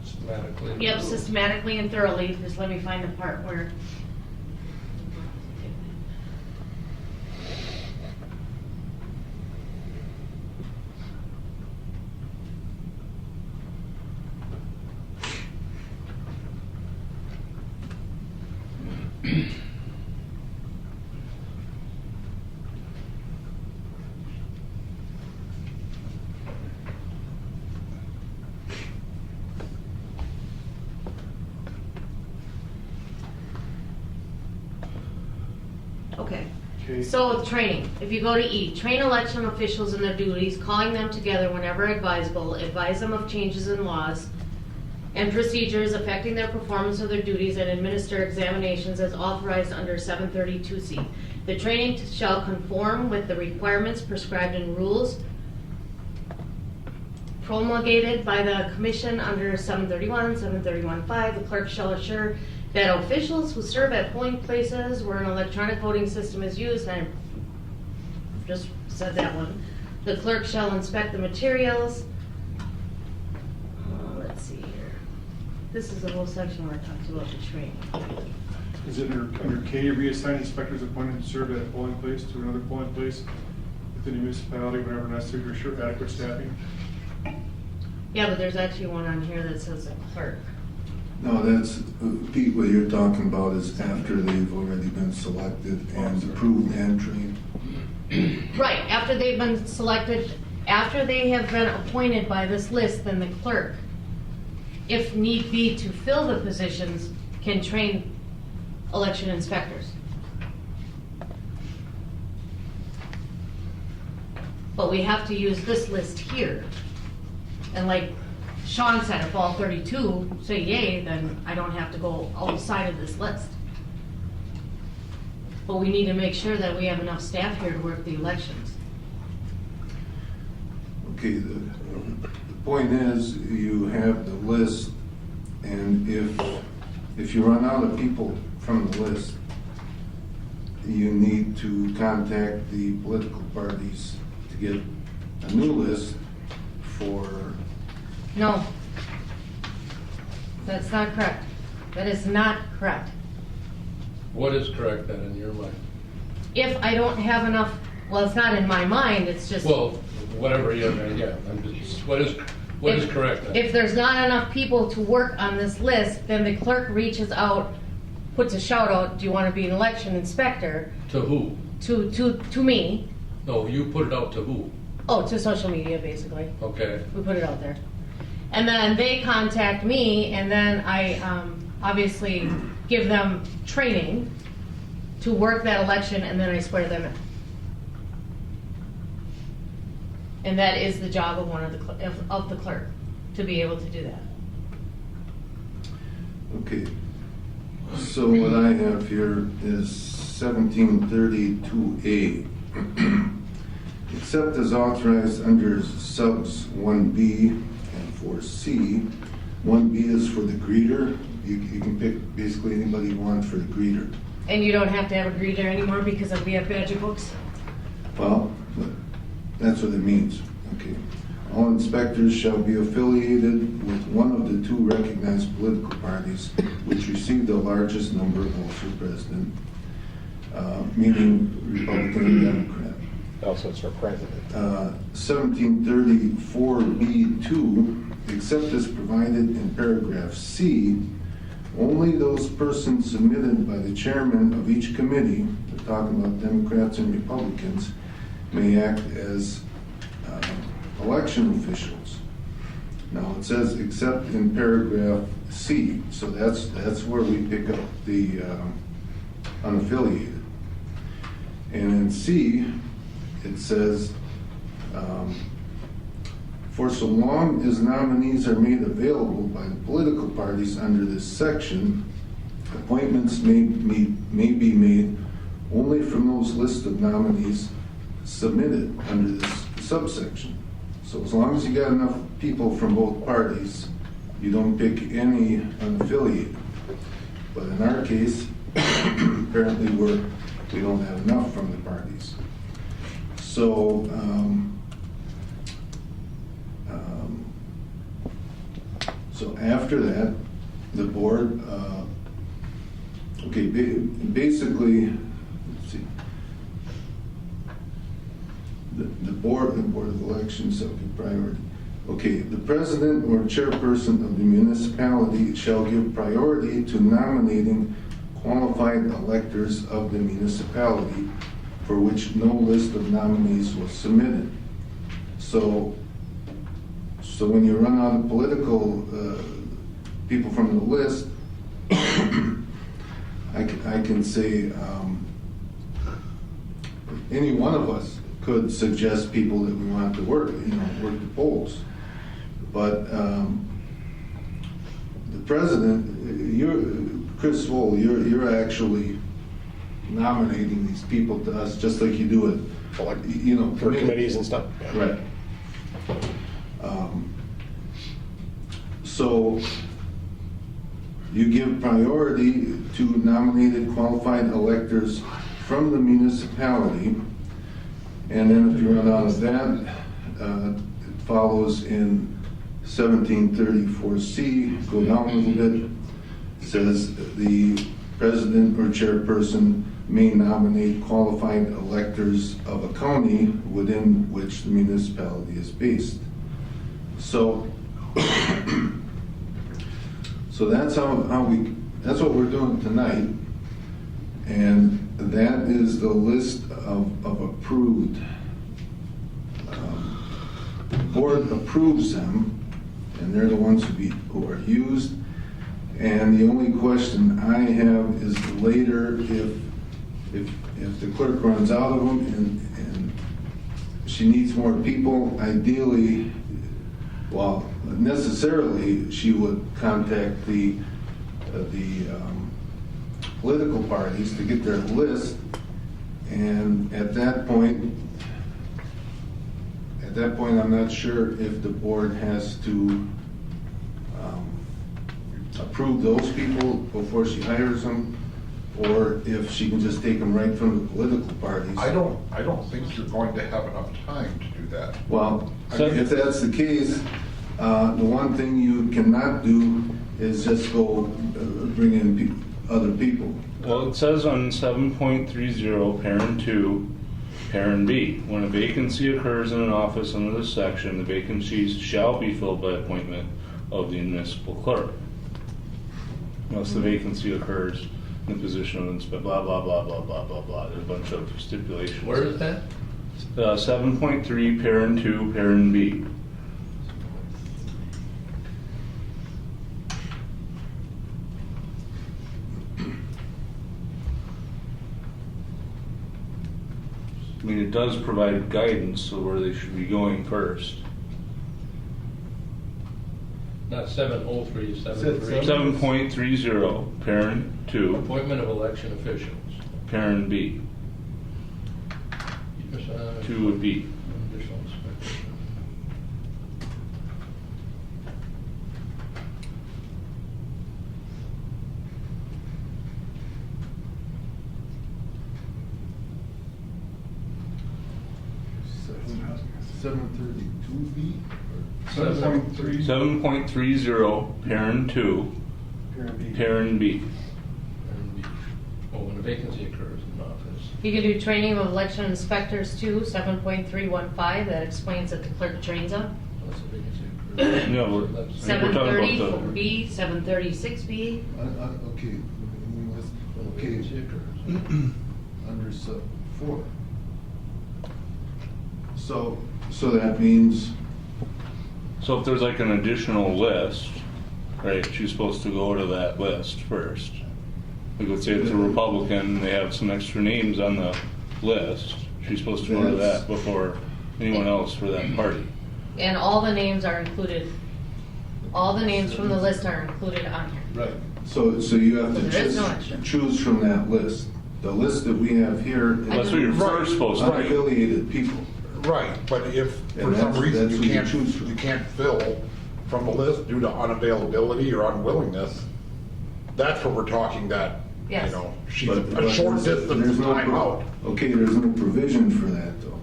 S12: Systematically.
S13: Yep, systematically and thoroughly. Just let me find the part where. Okay.
S8: Okay.
S13: So training, if you go to E, train election officials in their duties, calling them together whenever advisable, advise them of changes in laws and procedures affecting their performance of their duties, and administer examinations as authorized under 732C. The training shall conform with the requirements prescribed in rules promulgated by the commission under 731, 731.5. The clerk shall assure that officials who serve at polling places where an electronic voting system is used, and I just said that one, the clerk shall inspect the materials. Let's see here. This is the whole section where it talks about the training.
S8: Is it under K, reassign inspectors appointed to serve at a polling place to another polling place within a municipality whenever necessary to ensure adequate staffing?
S13: Yeah, but there's actually one on here that says a clerk.
S10: No, that's, Pete, what you're talking about is after they've already been selected and approved and trained.
S13: Right, after they've been selected, after they have been appointed by this list, then the clerk, if need be to fill the positions, can train election inspectors. But we have to use this list here. And like Sean said, if all 32 say yay, then I don't have to go outside of this list. But we need to make sure that we have enough staff here to work the elections.
S10: Okay, the point is, you have the list, and if you run out of people from the list, you need to contact the political parties to get a new list for...
S13: No. That's not correct. That is not correct.
S12: What is correct then in your mind?
S13: If I don't have enough, well, it's not in my mind, it's just...
S12: Well, whatever you, yeah, I'm just, what is correct then?
S13: If there's not enough people to work on this list, then the clerk reaches out, puts a shout out, do you want to be an election inspector?
S12: To who?
S13: To me.
S12: No, you put it out to who?
S13: Oh, to social media, basically.
S12: Okay.
S13: We put it out there. And then they contact me, and then I obviously give them training to work that election, and then I swear them in. And that is the job of one of the clerk, to be able to do that.
S10: Okay, so what I have here is 1732A. Except as authorized under subs 1B and 4C. 1B is for the greeter. You can pick basically anybody you want for the greeter.
S13: And you don't have to have a greeter anymore because we have badge books?
S10: Well, that's what it means. Okay. All inspectors shall be affiliated with one of the two recognized political parties which receive the largest number of votes for president, meaning Republican and Democrat.
S1: Also, it's for president.
S10: 1734B2, except as provided in paragraph C, only those persons submitted by the chairman of each committee, we're talking about Democrats and Republicans, may act as election officials. Now it says except in paragraph C, so that's where we pick up the unaffiliated. And in C, it says, for so long as nominees are made available by the political parties under this section, appointments may be made only from those lists of nominees submitted under this subsection. So as long as you got enough people from both parties, you don't pick any unaffiliated. But in our case, apparently we don't have enough from the parties. So, so after that, the board, okay, basically, let's see, the board of elections shall give priority. Okay, the president or chairperson of the municipality shall give priority to nominating qualified electors of the municipality for which no list of nominees was submitted. So when you run out of political people from the list, I can say any one of us could suggest people that we want to work the polls. But the president, Chris Swoll, you're actually nominating these people to us just like you do it,
S1: For committees and stuff.
S10: Right. So you give priority to nominated qualified electors from the municipality, and then if you run out of that, it follows in 1734C, go down a little bit, says the president or chairperson may nominate qualified electors of a county within which the municipality is based. So, so that's that's what we're doing tonight, and that is the list of approved. The board approves them, and they're the ones who are used. And the only question I have is later, if the clerk runs out of them and she needs more people, ideally, well, necessarily, she would contact the political parties to get their list, and at that point, I'm not sure if the board has to approve those people before she hires them, or if she can just take them right from the political parties.
S14: I don't think you're going to have enough time to do that.
S10: Well, if that's the case, the one thing you cannot do is just go bring in other people.
S7: Well, it says on 7.30, parent 2, parent B, when a vacancy occurs in an office under this section, the vacancies shall be filled by appointment of the municipal clerk. Unless the vacancy occurs in the position of inspector, blah, blah, blah, blah, blah, blah, blah. There's a bunch of stipulations.
S12: Where is that?
S7: 7.3, parent 2, parent B. I mean, it does provide guidance of where they should be going first.
S12: Not 703,
S7: 7.30, parent 2,
S12: Appointment of election officials.
S7: parent B. 2 would be.
S12: Additional inspection.
S10: $732B?
S7: 7.30, parent 2, parent B.
S12: Oh, when a vacancy occurs in an office.
S13: You can do training of election inspectors too, 7.315, that explains that the clerk trains them.
S12: Unless a vacancy occurs.
S7: No, we're talking about
S13: 730B, 736B.
S10: Okay.
S12: When a vacancy occurs.
S10: Under sub 4. So that means,
S7: So if there's like an additional list, right, she's supposed to go to that list first. Like let's say it's a Republican, they have some extra names on the list, she's supposed to go to that before anyone else for that party.
S13: And all the names are included, all the names from the list are included on here.
S10: right, so you have to
S13: There is no extra.
S10: choose from that list. The list that we have here
S7: That's
S10: is
S7: what you're first supposed to do.
S10: unaffiliated people.
S14: Right, but if for
S10: And
S14: some
S10: that's-
S14: reason
S10: that's
S14: you
S10: who you choose from.
S14: can't fill from the list due to unavailability or unwillingness, that's what we're talking that, you
S13: Yes.
S14: know, she's
S10: But
S14: a short
S10: there's
S14: distance
S10: no
S14: time out.
S10: Okay, there's no provision for that though.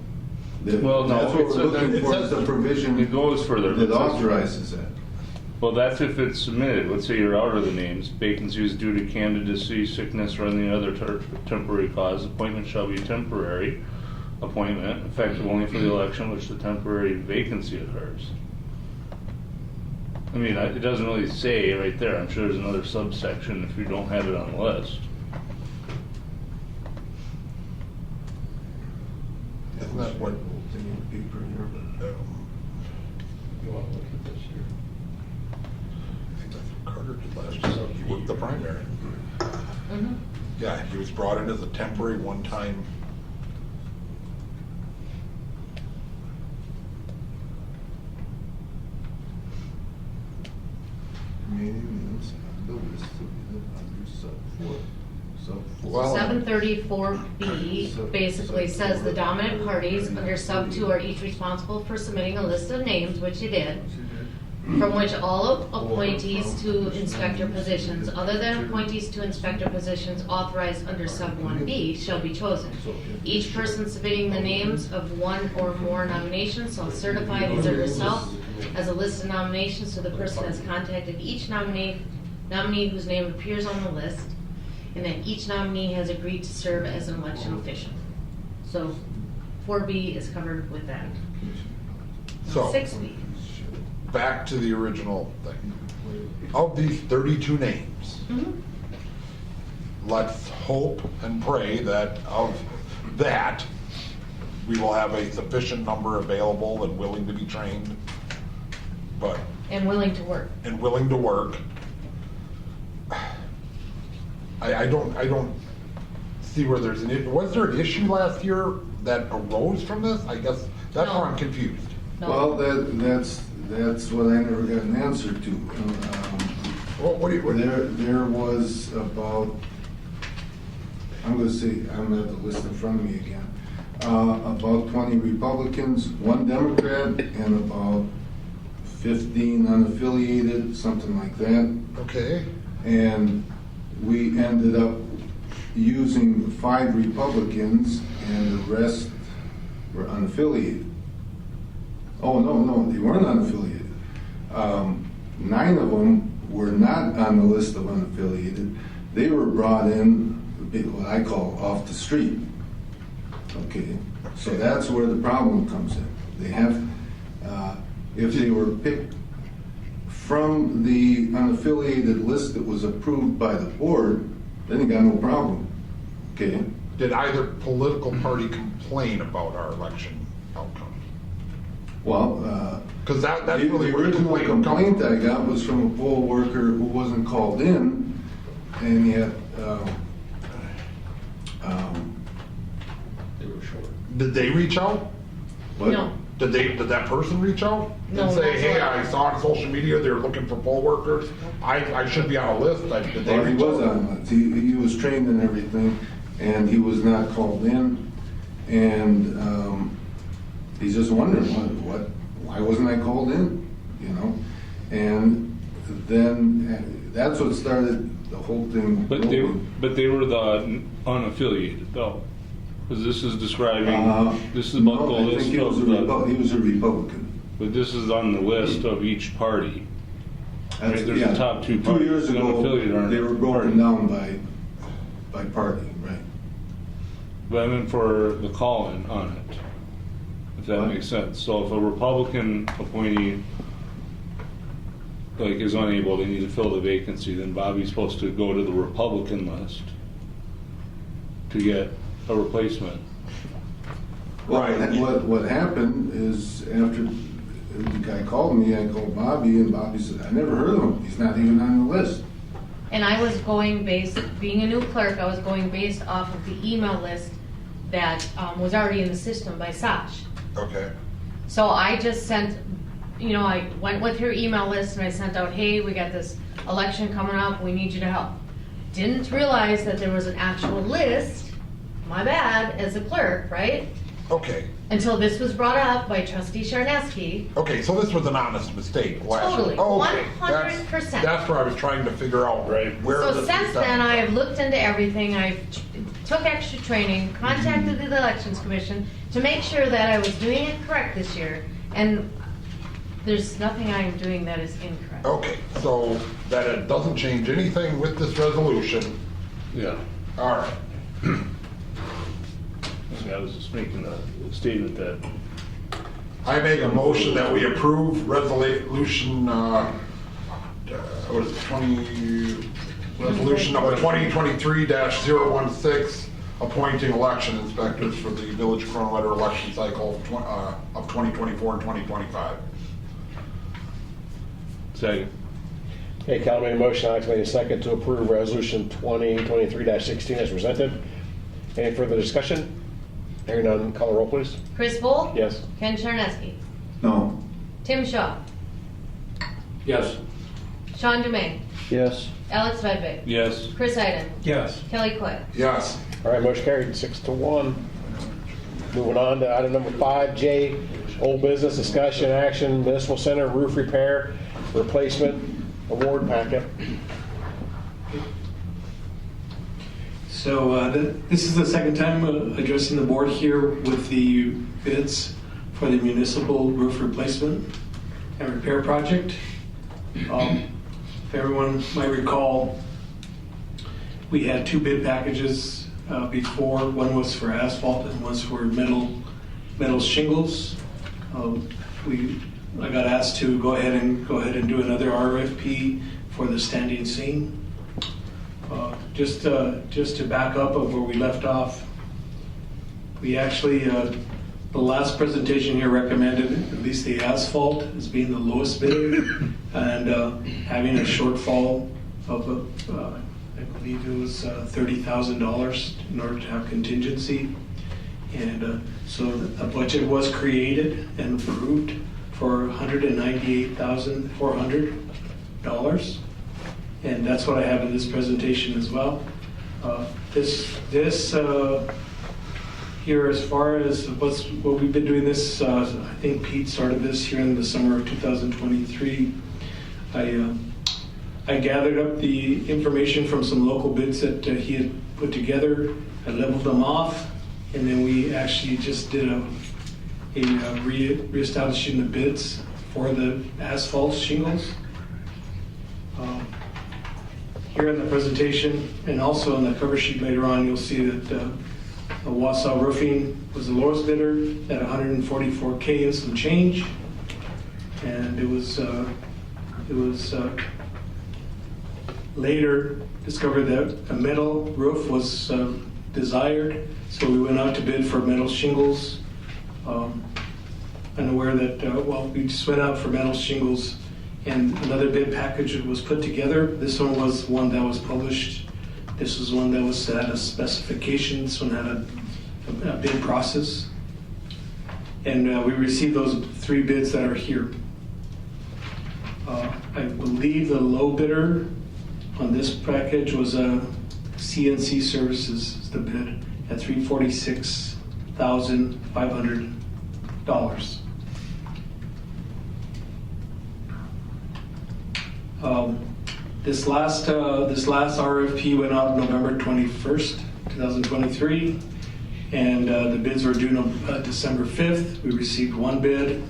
S7: Well, no,
S10: That's what
S7: it
S10: we're
S7: says-
S10: looking
S7: it
S10: for,
S7: says-
S10: is the provision
S7: It goes further. It
S10: that
S7: says-
S10: authorizes that.
S7: Well, that's if it's submitted. Let's say you're out of the names. Vacancy is due to candidacy, sickness, or any other temporary cause. Appointment shall be temporary appointment, effective only for the election which the temporary vacancy occurs. I mean, it doesn't really say right there. I'm sure there's another subsection if you don't have it on the list.
S14: that what?
S12: You want to look at this here?
S14: I think that's what Carter did last year. He worked the primary.
S13: Mhm.
S14: Yeah, he was brought in as a temporary one-time.
S10: Names on the list submitted under sub 4.
S14: Well-
S13: 734B basically says the dominant parties under sub 2 are each responsible for submitting a list of names, which you did, from which all appointees to inspector positions, other than appointees to inspector positions authorized under sub 1B, shall be chosen. Each person submitting the names of one or more nominations shall certify his or herself as a list of nominations, so the person has contacted each nominee whose name appears on the list, and that each nominee has agreed to serve as an election official. So 4B is covered with that.
S14: So-
S13: 6B.
S14: Back to the original thing. Of these 32 names, let's hope and pray that of that, we will have a sufficient number available and willing to be trained, but,
S13: And willing to work.
S14: and willing to work. I don't see where there's was there an issue last year that arose from this? I guess that's where I'm confused.
S13: No.
S10: Well, that's what I never got an answer to.
S14: Well, what do you,
S10: There was about, I'm gonna say, I'm gonna have the list in front of me again, about 20 Republicans, 1 Democrat, and about 15 unaffiliated, something like that.
S14: okay,
S10: And we ended up using 5 Republicans, and the rest were unaffiliated. Oh, no, they weren't unaffiliated. 9 of them were not on the list of unaffiliated. They were brought in, what I call off the street. Okay, so that's where the problem comes in. They have, if they were picked from the unaffiliated list that was approved by the board, then you got no problem. Okay?
S14: did either political party complain about our election outcome?
S10: Well,
S14: Because that's
S10: the
S14: really where the
S10: original
S14: complaint
S10: complaint I got was from a poll worker who wasn't called in, and yet,
S12: They were short.
S14: Did they reach out?
S10: what?
S13: No.
S14: Did that person reach out?
S13: No,
S14: And say,
S13: that's
S14: hey,
S13: what-
S14: I saw on social media they were looking for poll workers. I should be on a list. Did they
S10: Well, he
S14: reach
S10: was
S14: out?
S10: on it. He was trained and everything, and he was not called in. And he's just wondering, why wasn't I called in? You know? And then that's what started the whole thing.
S7: But they were the unaffiliated though, because this is describing, this is about the
S10: No, I think
S7: list
S10: he was
S7: of
S10: he was a Republican.
S7: but this is on the list of each party.
S10: That's-
S7: Right, there's
S10: yeah.
S7: the top two
S10: 2
S7: parties.
S10: years
S7: The
S10: ago,
S7: unaffiliated aren't
S10: they were broken down by party, right?
S7: But I meant for the call-in on it, if that
S10: What?
S7: makes sense. So if a Republican appointee like is unable, they need to fill the vacancy, then Bobby's supposed to go to the Republican list to get a replacement.
S10: Well,
S14: Right.
S10: what happened is after the guy called me, I called Bobby, and Bobby said, I never heard of him. He's not even on the list.
S13: And I was going based, being a new clerk, I was going based off of the email list that was already in the system by Sach.
S14: Okay.
S13: So I just sent, I went with her email list and I sent out, hey, we got this election coming up, we need you to help. Didn't realize that there was an actual list, my bad, as a clerk, right?
S14: Okay.
S13: Until this was brought up by trustee Charneski.
S14: Okay, so this was an honest mistake last year.
S13: Totally,
S14: Oh, okay.
S13: 100%.
S14: That's where I was trying to figure out where
S13: So
S14: this
S13: since
S14: is
S13: then, I
S14: coming
S13: have
S14: from.
S13: looked into everything, I took extra training, contacted the elections commission to make sure that I was doing it correct this year, and there's nothing I am doing that is incorrect.
S14: Okay, so that it doesn't change anything with this resolution.
S7: Yeah.
S14: All right.
S7: I was just making a statement that
S14: I make a motion that we approve resolution, what is it, resolution number 2023-016, appointing election inspectors for the Village of Kronenwetter election cycle of 2024 and 2025.
S7: Second.
S1: Okay, Cal made a motion, Alex made a second to approve resolution 2023-16 as presented. Any further discussion? Hearing none, call the roll, please.
S13: Chris Bull?
S1: Yes.
S13: Ken Charneski?
S10: No.
S13: Tim Shaw?
S12: Yes.
S13: Sean Dumaine?
S11: Yes.
S13: Alex Vedvik?
S7: Yes.
S13: Chris Iden?
S12: Yes.
S13: Kelly Coy?
S14: Yes.
S1: All right, motion carried 6-1. Moving on to item number 5J, old business discussion action, municipal center roof repair replacement award packet.
S9: So this is the second time addressing the board here with the bids for the municipal roof replacement and repair project. If everyone might recall, we had two bid packages before. One was for asphalt and one was for metal shingles. I got asked to go ahead and do another RFP for the standing seam. Just to back up of where we left off, we actually, the last presentation here recommended at least the asphalt as being the lowest bidder and having a shortfall of, I believe it was $30,000 in order to have contingency. And so a budget was created and approved for $198,400. And that's what I have in this presentation as well. This here, as far as what we've been doing this, I think Pete started this here in the summer of 2023. I gathered up the information from some local bids that he had put together. I leveled them off, and then we actually just did a reestablishing the bids for the asphalt shingles. Here in the presentation and also on the cover sheet later on, you'll see that Wausau Roofing was the lowest bidder at $144K and some change, and it was later discovered that a metal roof was desired, so we went out to bid for metal shingles. Unaware that we just went out for metal shingles, and another bid package was put together. This one was one that was published. This was one that had a specification. This one had a bid process. And we received those three bids that are here. I believe the low bidder on this package was CNC Services, is the bid, at $346,500. This last RFP went out November 21st, 2023, and the bids were due December 5th. We received one bid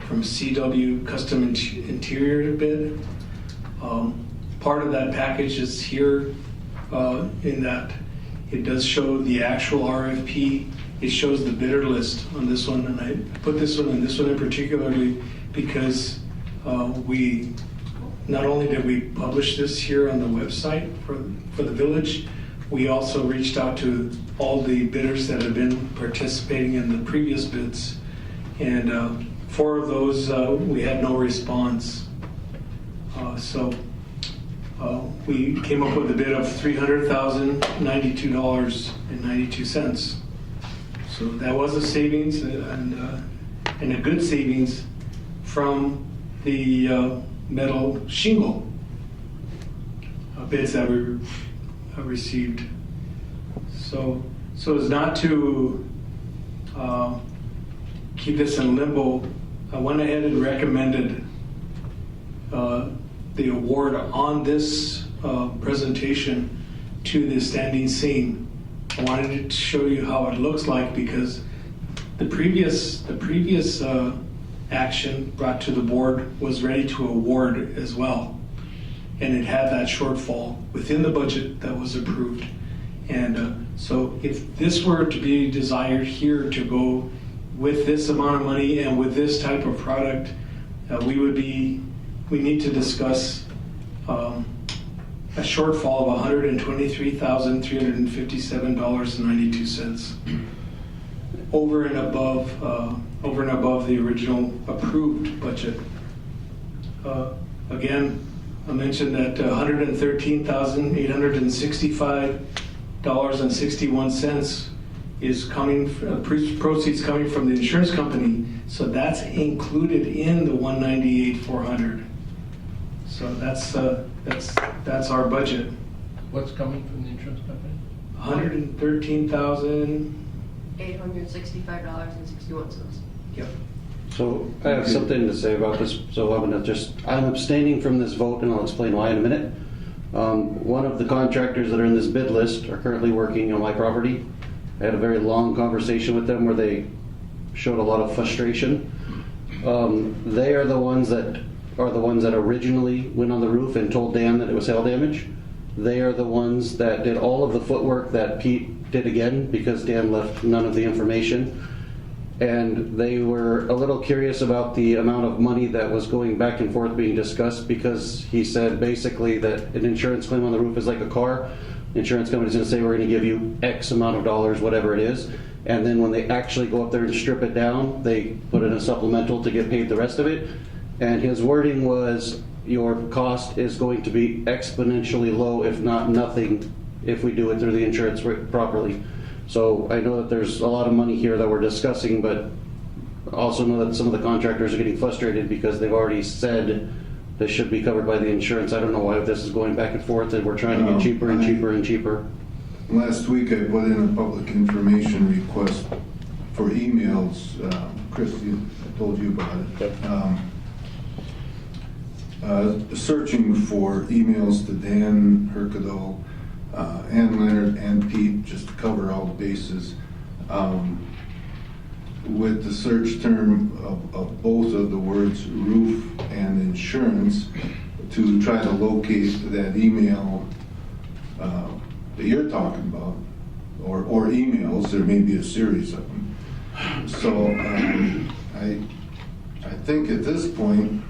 S9: from CW Custom Interior bid. Part of that package is here in that it does show the actual RFP. It shows the bidder list on this one, and I put this one and this one in particularly because we not only did we publish this here on the website for the village, we also reached out to all the bidders that have been participating in the previous bids, and 4 of those we had no response. So we came up with a bid of $300,092.92. So that was a savings and a good savings from the metal shingle bids that we received. So as not to keep this in limbo, I went ahead and recommended the award on this presentation to the standing seam. I wanted to show you how it looks like because the previous action brought to the board was ready to award as well, and it had that shortfall within the budget that was approved. And so if this were to be desired here to go with this amount of money and with this type of product, we need to discuss a shortfall of $123,357.92 over and above the original approved budget. Again, I mentioned that $113,865.61 is coming, proceeds coming from the insurance company. So that's included in the $198,400. So that's our budget.
S12: What's coming from the insurance company?
S9: $113,000.
S3: $865.61.
S9: Yep.
S11: So I have something to say about this, so I'm abstaining from this vote, and I'll explain why in a minute. One of the contractors that are in this bid list are currently working on my property. I had a very long conversation with them where they showed a lot of frustration. They are the ones that originally went on the roof and told Dan that it was hail damage. They are the ones that did all of the footwork that Pete did again because Dan left none of the information. And they were a little curious about the amount of money that was going back and forth being discussed, because he said basically that an insurance claim on the roof is like a car. The insurance company's going to say, we're going to give you X amount of dollars, whatever it is. And then when they actually go up there and strip it down, they put in a supplemental to get paid the rest of it. And his wording was, your cost is going to be exponentially low, if not nothing, if we do it through the insurance properly. So I know that there's a lot of money here that we're discussing, but also know that some of the contractors are getting frustrated because they've already said this should be covered by the insurance. I don't know why this is going back and forth, and we're trying to get cheaper and cheaper and cheaper.
S10: Last week I put in a public information request for emails. Chris, I told you about it. Searching for emails to Dan Herkadel, Ann Leonard, and Pete, just to cover all the bases. With the search term of both of the words roof and insurance, to try to locate that email that you're talking about, or emails. There may be a series of them. So I think at this point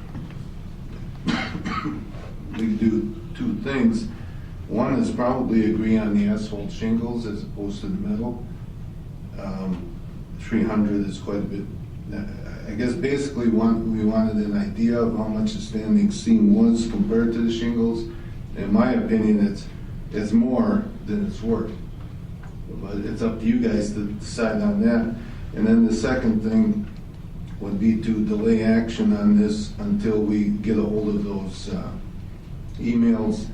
S10: we do two things. One is probably agree on the asphalt shingles as opposed to the metal. 300 is quite a bit. I guess basically we wanted an idea of how much the standing seam was compared to the shingles. In my opinion, it's more than it's worth. But it's up to you guys to decide on that. And then the second thing would be to delay action on this until we get a hold of those emails,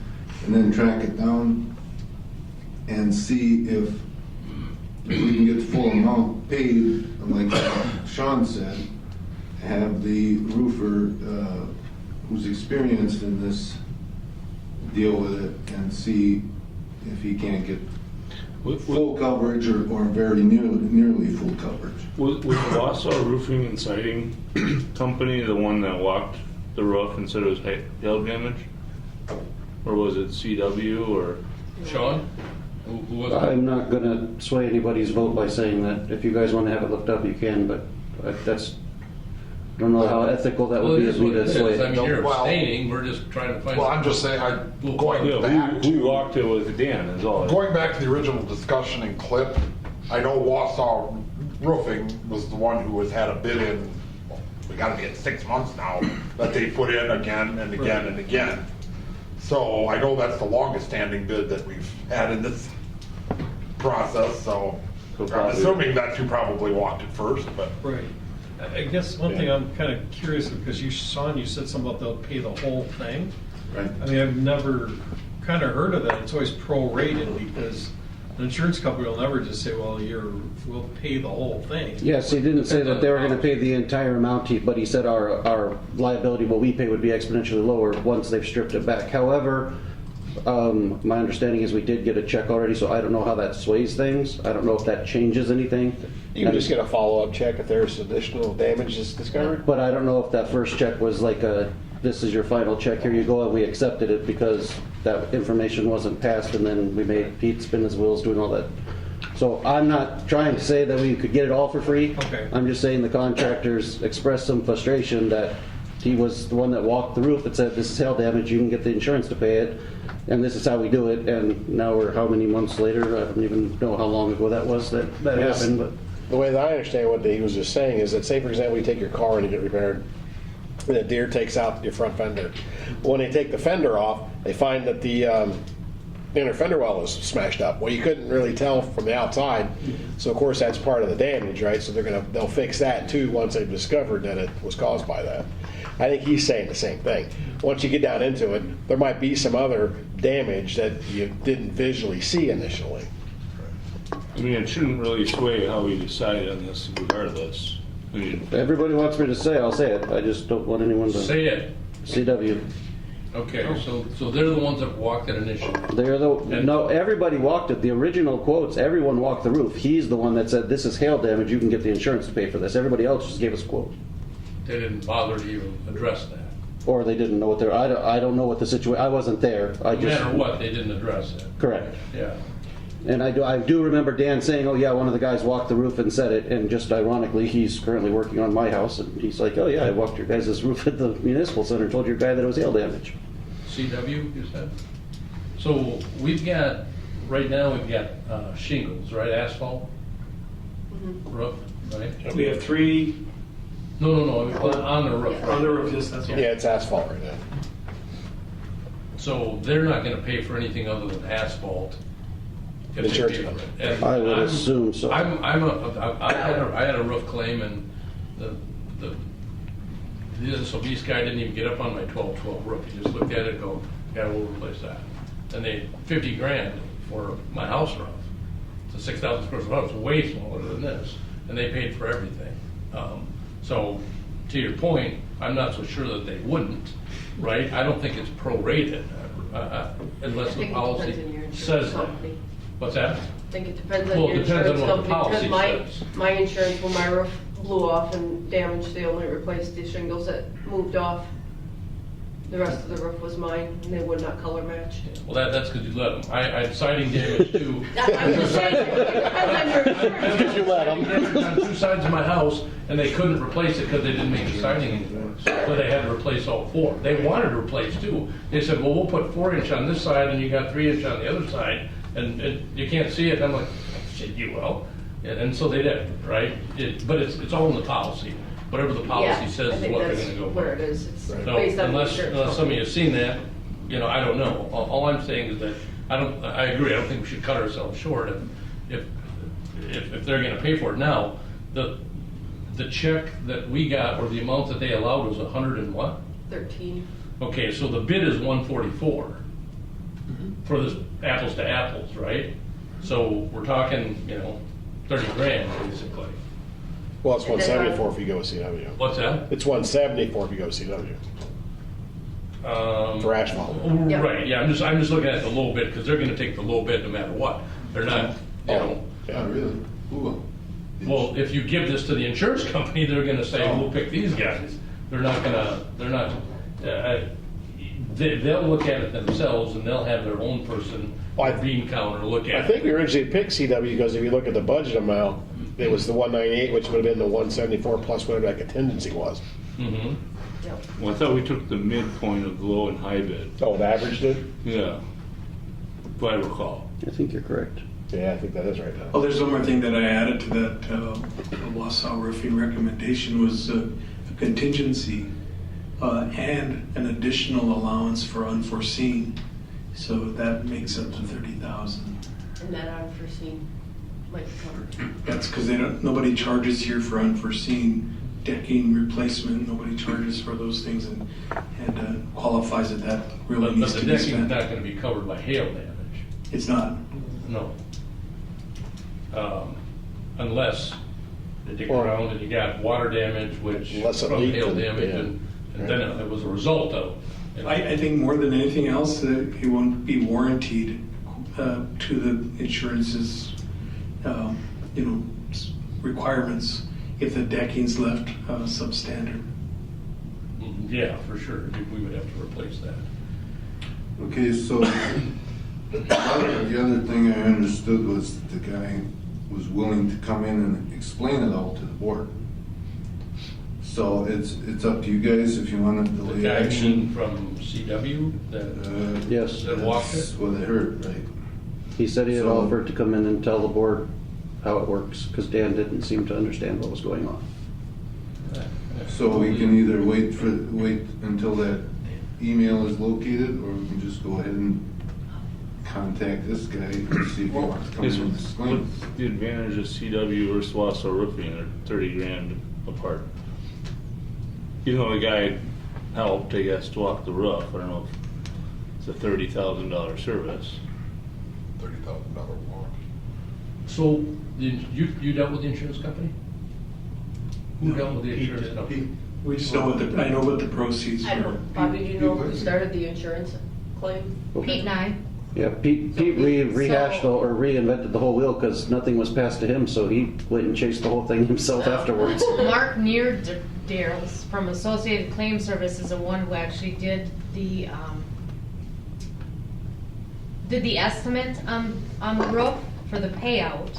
S10: and then track it down and see if we can get the full amount paid, like Sean said, have the roofer who's experienced in this deal with it and see if he can't get full coverage or very nearly full coverage.
S7: Was Wausau Roofing and Siding Company the one that walked the roof and said it was hail damage? Or was it CW or?
S12: Sean? Who was it?
S11: I'm not going to sway anybody's vote by saying that. If you guys want to have it looked up, you can, but I don't know how ethical that would be of me to sway.
S12: I mean, you're
S14: Well-
S12: abstaining, we're just trying to find.
S14: Well, I'm just saying, going
S7: Yeah,
S14: back
S7: who walked it with Dan is all.
S14: Going back to the original discussion and clip, I know Wausau Roofing was the one who has had a bid in, we gotta be at 6 months now, that they put in again and again and again. So I know that's the longest standing bid that we've had in this process, so I'm assuming that you probably walked it first, but.
S15: Right. I guess one thing I'm kind of curious of, because you said something about they'll pay the whole thing.
S10: Right.
S15: I mean, I've never kind of heard of that. It's always prorated, because an insurance company will never just say, well, we'll pay the whole thing.
S11: Yes, he didn't say that they were going to pay the entire amount, but he said our liability, what we pay, would be exponentially lower once they've stripped it back. However, my understanding is we did get a check already, so I don't know how that sways things. I don't know if that changes anything.
S1: You can just get a follow-up check if there's additional damage is discovered.
S11: But I don't know if that first check was like this is your final check, here you go, and we accepted it because that information wasn't passed, and then we made Pete spin his wheels doing all that. So I'm not trying to say that we could get it all for free.
S15: Okay.
S11: I'm just saying the contractors expressed some frustration that He was the one that walked the roof that said, this is hail damage, you can get the insurance to pay it, and this is how we do it. And now we're how many months later? I don't even know how long ago that was that
S1: Yes.
S11: happened, but.
S1: The way that I understand what he was just saying is that, say for example, you take your car and you get repaired, and a deer takes out your front fender. When they take the fender off, they find that the inner fender well is smashed up. Well, you couldn't really tell from the outside, so of course that's part of the damage, right? So they'll fix that too once they've discovered that it was caused by that. I think he's saying the same thing. Once you get down into it, there might be some other damage that you didn't visually see initially.
S7: I mean, it shouldn't really sway how we decide on this regardless. I mean,
S11: Everybody wants me to say, I'll say it. I just don't want anyone to.
S12: Say it.
S11: CW.
S12: Okay, so they're the ones that walked it initially.
S11: No, everybody walked it. The original quotes, everyone walked the roof. He's the one that said, this is hail damage, you can get the insurance to pay for this. Everybody else just gave us a quote.
S12: They didn't bother to even address that.
S11: Or they didn't know what they're, I don't know what the situation, I wasn't there.
S12: No matter what, they didn't address it.
S11: Correct.
S12: Yeah.
S11: And I do remember Dan saying, oh yeah, one of the guys walked the roof and said it, and just ironically, he's currently working on my house, and he's like, oh yeah, I walked your guys' roof at the municipal center and told your guy that it was hail damage.
S12: CW, you said? So we've got, right now, we've got shingles, right, asphalt? Roof, right?
S9: We have 3
S12: No, on the roof.
S9: on the roof, yes, that's all.
S1: Yeah, it's asphalt right now.
S12: So they're not gonna pay for anything other than asphalt. if they
S1: Insurance
S12: pay for
S1: company.
S12: it. And
S11: I would
S12: I'm-
S11: assume so.
S12: I had a roof claim, and the SOB's guy didn't even get up on my 12-12 roof. He just looked at it and go, yeah, we'll replace that. And they, 50 grand for my house roof. It's a 6,000 square foot house, it's way smaller than this, and they paid for everything. So, to your point, I'm not so sure that they wouldn't, right? I don't think it's prorated, unless
S3: I
S12: the
S3: think it
S12: policy
S3: depends on your insurance
S12: says that.
S3: company.
S12: What's that?
S3: I think it depends on
S12: Well,
S3: your
S12: it depends on
S3: insurance
S12: what the
S3: company, because
S12: policy says.
S3: my insurance, when my roof blew off and damaged, they only replaced the shingles that moved off. The rest of the roof was mine, and they would not color match.
S12: Well, that's because you let them. I had siding damage too.
S3: I'm just saying, it depends on your insurance.
S11: Because you let them.
S12: Damage on 2 sides of my house, and they couldn't replace it because they didn't make the siding anymore. So they had to replace all 4. They wanted to replace 2. They said, well, we'll put 4-inch on this side, and you got 3-inch on the other side, and you can't see it. And I'm like, shit, you will. And so they did, right? But it's all in the policy. Whatever the policy
S3: Yeah,
S12: says
S3: I
S12: is
S3: think
S12: what they're
S3: that's
S12: gonna go
S3: where it
S12: for.
S3: is. It's
S12: So
S3: based on the
S12: unless
S3: insurance
S12: some of you
S3: company.
S12: have seen that, I don't know. All I'm saying is that I agree. I don't think we should cut ourselves short if they're gonna pay for it. Now, the check that we got, or the amount that they allowed was 100 and what?
S3: 13.
S12: Okay, so the bid is 144 for this apples to apples, right? So we're talking, 30 grand basically.
S1: Well, it's
S3: And then,
S1: 174 if you go with CW.
S12: What's that?
S1: It's 174 if you go with CW for asphalt.
S3: Yeah.
S12: Right, yeah, I'm just looking at the low bid, because they're gonna take the low bid no matter what. They're not,
S10: Oh, really? Who?
S12: well, if you give this to the insurance company, they're gonna say, we'll pick these guys. They're not, they'll look at it themselves, and they'll have their own person,
S1: Well,
S12: bean counter, look at it.
S1: I think we originally picked CW because if you look at the budget amount, it was the 198, which would have been the 174 plus whatever that contingency was.
S12: Mhm.
S3: Yep.
S7: well, I thought we took the midpoint of low and high bid.
S1: Oh, the average did?
S7: Yeah. If I recall.
S11: I think you're correct.
S1: Yeah, I think that is right now.
S9: Oh, there's one more thing that I added to that the Wausau roofing recommendation was a contingency and an additional allowance for unforeseen. So that makes up to 30,000.
S3: And that unforeseen might be covered.
S9: That's because nobody charges here for unforeseen decking replacement. Nobody charges for those things and qualifies that that really
S12: But
S9: needs
S12: the
S9: to be
S12: decking's
S9: spent.
S12: not gonna be covered by hail damage.
S9: It's not.
S12: No. Unless they dig
S1: Or-
S12: around and you got water damage, which,
S1: Unless it
S12: from
S1: leaked
S12: hail
S1: and-
S12: damage,
S1: yeah.
S12: and then it was a result of.
S9: I think more than anything else, it won't be warranted to the insurance's, requirements if the decking's left substandard.
S12: Yeah, for sure, we would have to replace that.
S10: Okay, so the other thing I understood was the guy was willing to come in and explain it all to the board. So it's up to you guys if you want to
S12: The
S10: delay
S12: guy
S10: action.
S12: from CW that,
S11: Yes.
S12: that walked
S10: That's
S12: it?
S10: what I heard, right?
S11: He said he had
S10: So-
S11: offered to come in and tell the board how it works, because Dan didn't seem to understand what was going on.
S10: So we can either wait until that email is located, or we can just go ahead and contact this guy and see if he wants to come in and explain.
S7: What's the advantage of CW versus Wausau Roofing? They're 30 grand apart. Even though the guy helped, I guess, to walk the roof, I don't know if it's a $30,000 service.
S14: $30,000 walk.
S12: So, you dealt with the insurance company? Who dealt with the insurance company?
S9: We just know I know what the proceeds
S3: I
S9: were.
S3: don't, Bobby, do you know who started the insurance claim?
S13: Pete and I.
S11: Yeah, Pete rehashed or reinvented the whole wheel because nothing was passed to him, so he went and chased the whole thing himself afterwards.
S13: Mark Neerdales from Associated Claim Service is the one who actually did the estimate on the roof for the payout.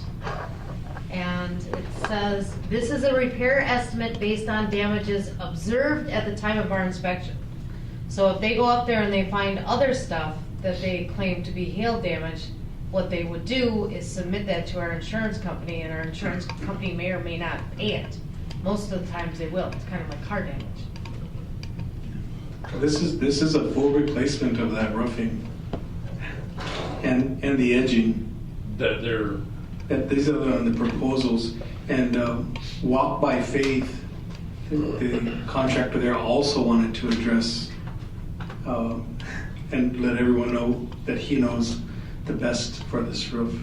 S13: And it says, this is a repair estimate based on damages observed at the time of our inspection. So if they go up there and they find other stuff that they claim to be hail damage, what they would do is submit that to our insurance company, and our insurance company may or may not pay it. Most of the times they will. It's kind of like car damage.
S9: This is a full replacement of that roofing and the edging.
S12: That they're,
S9: These are the proposals, and Walk by Faith, the contractor there also wanted to address and let everyone know that he knows the best for this roof.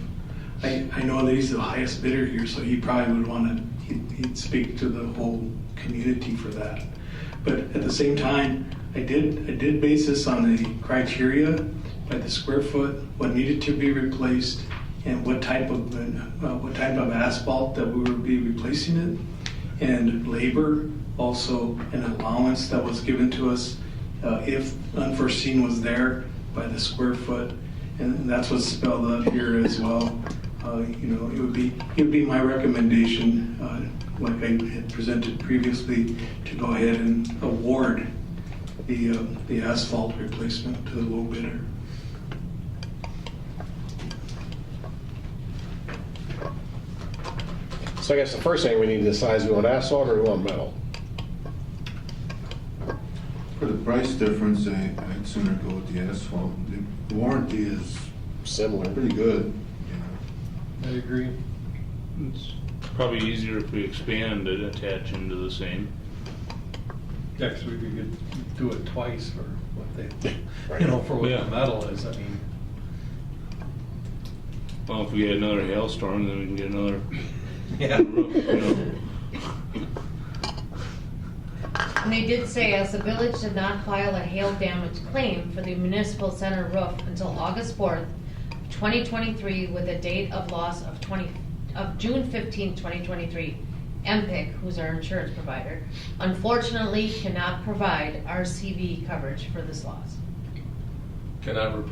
S9: I know that he's the highest bidder here, so he probably would want to, he'd speak to the whole community for that. But at the same time, I did base this on the criteria by the square foot, what needed to be replaced, and what type of asphalt that we would be replacing it, and labor, also an allowance that was given to us if unforeseen was there by the square foot, and that's what's spelled out here as well. It would be my recommendation, like I had presented previously, to go ahead and award the asphalt replacement to the low bidder.
S1: So I guess the first thing we need to decide is we want asphalt or we want metal.
S10: For the price difference, I'd sooner go with the asphalt. The warranty is
S1: Similar.
S10: pretty good,
S15: I agree.
S7: It's probably easier if we expand it, attach into the same.
S15: Yeah, 'cause we could do it twice for what they,
S1: Right.
S15: for what
S7: Yeah.
S15: the metal is, I mean.
S7: Well, if we get another hailstorm, then we can get another
S15: Yeah.
S7: roof, you know.
S13: And they did say, as the village did not file a hail damage claim for the municipal center roof until August 4th, 2023, with a date of loss of June 15th, 2023, MPIC, who's our insurance provider, unfortunately cannot provide RCV coverage for this loss.
S12: cannot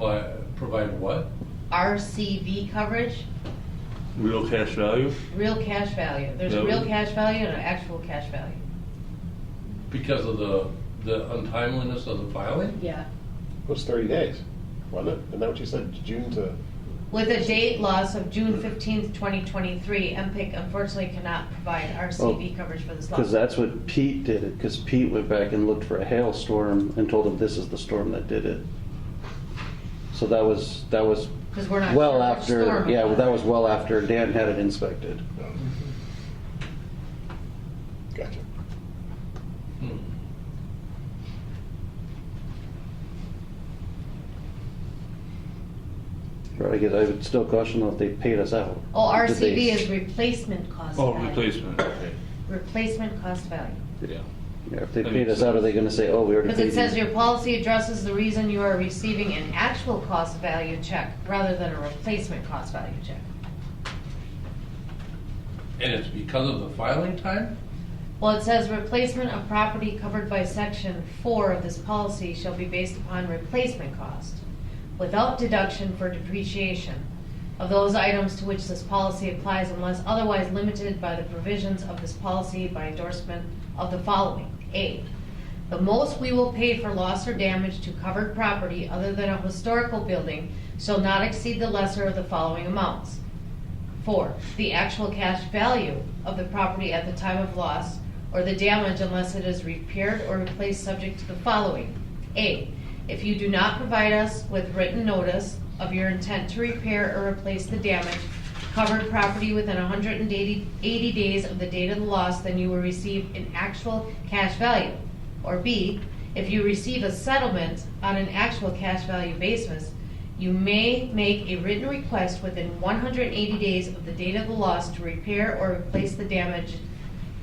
S12: provide what?
S13: RCV coverage,
S7: Real cash value?
S13: real cash value. There's a
S7: Yeah.
S13: real cash value and an actual cash value.
S12: Because of the untimeliness of the filing?
S13: Yeah.
S1: It was 30 days, wasn't it? Isn't that what you said, June to?
S13: With a date loss of June 15th, 2023, MPIC unfortunately cannot provide RCV coverage for this loss.
S11: Because that's what Pete did it, because Pete went back and looked for a hailstorm and told him this is the storm that did it. So that was
S13: 'Cause we're not
S11: well
S13: sure which
S11: after,
S13: storm it
S11: yeah,
S13: was.
S11: that was well after Dan had it inspected.
S1: Gotcha.
S12: Hmm.
S11: But I guess I would still caution though if they paid us out.
S13: Oh,
S11: Did they-
S13: RCV is replacement cost
S7: Oh,
S13: value.
S7: replacement, okay,
S13: Replacement cost value.
S7: yeah.
S11: Yeah, if they
S7: That
S11: paid
S7: makes
S11: us out, are they gonna say, oh, we already
S13: Because
S11: paid
S13: it says
S11: you?
S13: your policy addresses the reason you are receiving an actual cost value check rather than a replacement cost value check.
S12: And it's because of the filing time?
S13: Well, it says replacement of property covered by section 4 of this policy shall be based upon replacement cost without deduction for depreciation of those items to which this policy applies unless otherwise limited by the provisions of this policy by endorsement of the following. A, the most we will pay for loss or damage to covered property other than a historical building shall not exceed the lesser of the following amounts. 4, the actual cash value of the property at the time of loss or the damage unless it is repaired or replaced subject to the following. A, if you do not provide us with written notice of your intent to repair or replace the damaged covered property within 180 days of the date of the loss, then you will receive an actual cash value. Or B, if you receive a settlement on an actual cash value basis, you may make a written request within 180 days of the date of the loss to repair or replace the damaged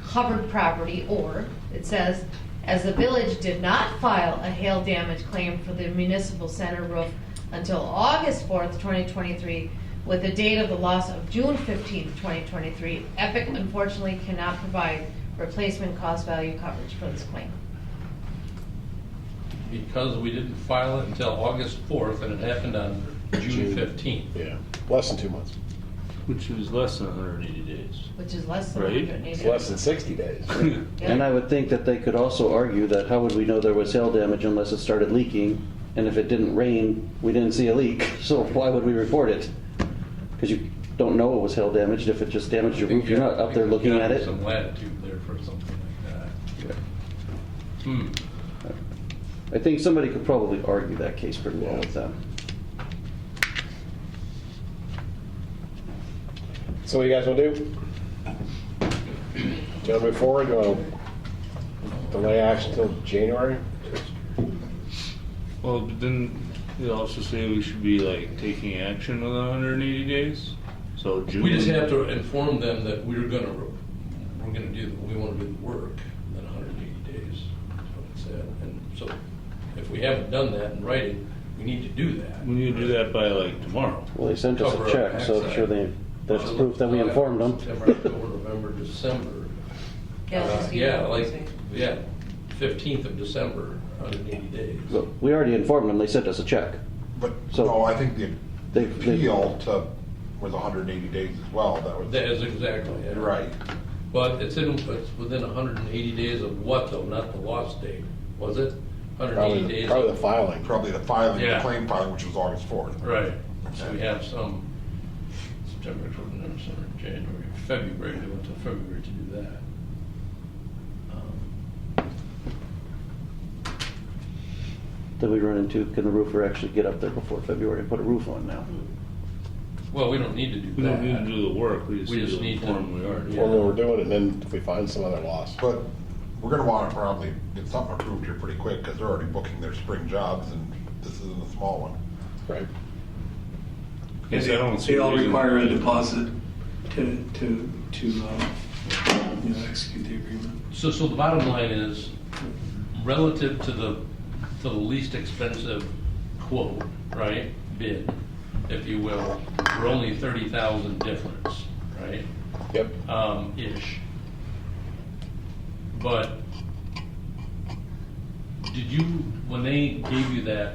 S13: covered property. Or, it says, as the village did not file a hail damage claim for the municipal center roof until August 4th, 2023, with the date of the loss of June 15th, 2023, Epic unfortunately cannot provide replacement cost value coverage for this claim.
S12: Because we didn't file it until August 4th, and it happened on June 15th.
S1: Yeah, less than 2 months.
S7: Which is less than 180 days.
S13: Which is less than
S7: Right.
S13: 180.
S1: It's less than 60 days.
S11: And I would think that they could also argue that how would we know there was hail damage unless it started leaking? And if it didn't rain, we didn't see a leak, so why would we report it? Because you don't know it was hail damaged if it just damaged your roof. You're not up there looking at it.
S12: Some latitude there for something like that. Hmm.
S11: I think somebody could probably argue that case pretty well with them.
S1: So what do you guys want to do? Do you want to move forward? Do you want to delay action until January?
S7: Well, but then you also say we should be like taking action within 180 days? So June.
S12: We just have to inform them that we want to do the work in 180 days. That's what it said. And so if we haven't done that in writing, we need to do that.
S7: We need to do that by like tomorrow.
S11: Well, they sent us
S12: Cover
S11: a
S12: up
S11: check, so I'm
S12: backside.
S11: sure that's proof that we informed them.
S12: September, October, November, December. Yeah, 15th of December, 180 days.
S11: But we already informed them, they sent us a check.
S14: But,
S11: So-
S14: no, I think the
S11: They-
S14: appeal to, was 180 days as well, that was.
S12: That is exactly it.
S14: Right.
S12: But it's within 180 days of what though, not the loss date, was it? 180 days.
S1: Probably the
S12: of-
S1: filing.
S14: Probably the filing, the
S12: Yeah.
S14: claim filing, which was August 4th.
S12: Right, so we have some September, October, November, December, January, February, we went to February to do that.
S11: Then we run into, can the roofer actually get up there before February and put a roof on now?
S12: Well, we don't need to do
S7: We
S12: that.
S7: don't need to do the work, we
S12: We
S7: just
S12: just
S7: need
S12: need
S7: to
S12: to-
S7: inform we are.
S1: Well, then we're doing it, and then if we find some other loss.
S14: But we're gonna wanna probably get something approved here pretty quick, because they're already booking their spring jobs, and this isn't a small one.
S1: Right.
S7: Yes, I don't see
S9: They all
S7: a reason-
S9: require a deposit to execute the agreement.
S12: So the bottom line is, relative to the least expensive quote, right, bid, if you will, we're only 30,000 difference, right?
S1: Yep.
S12: Ish. But did you, when they gave you that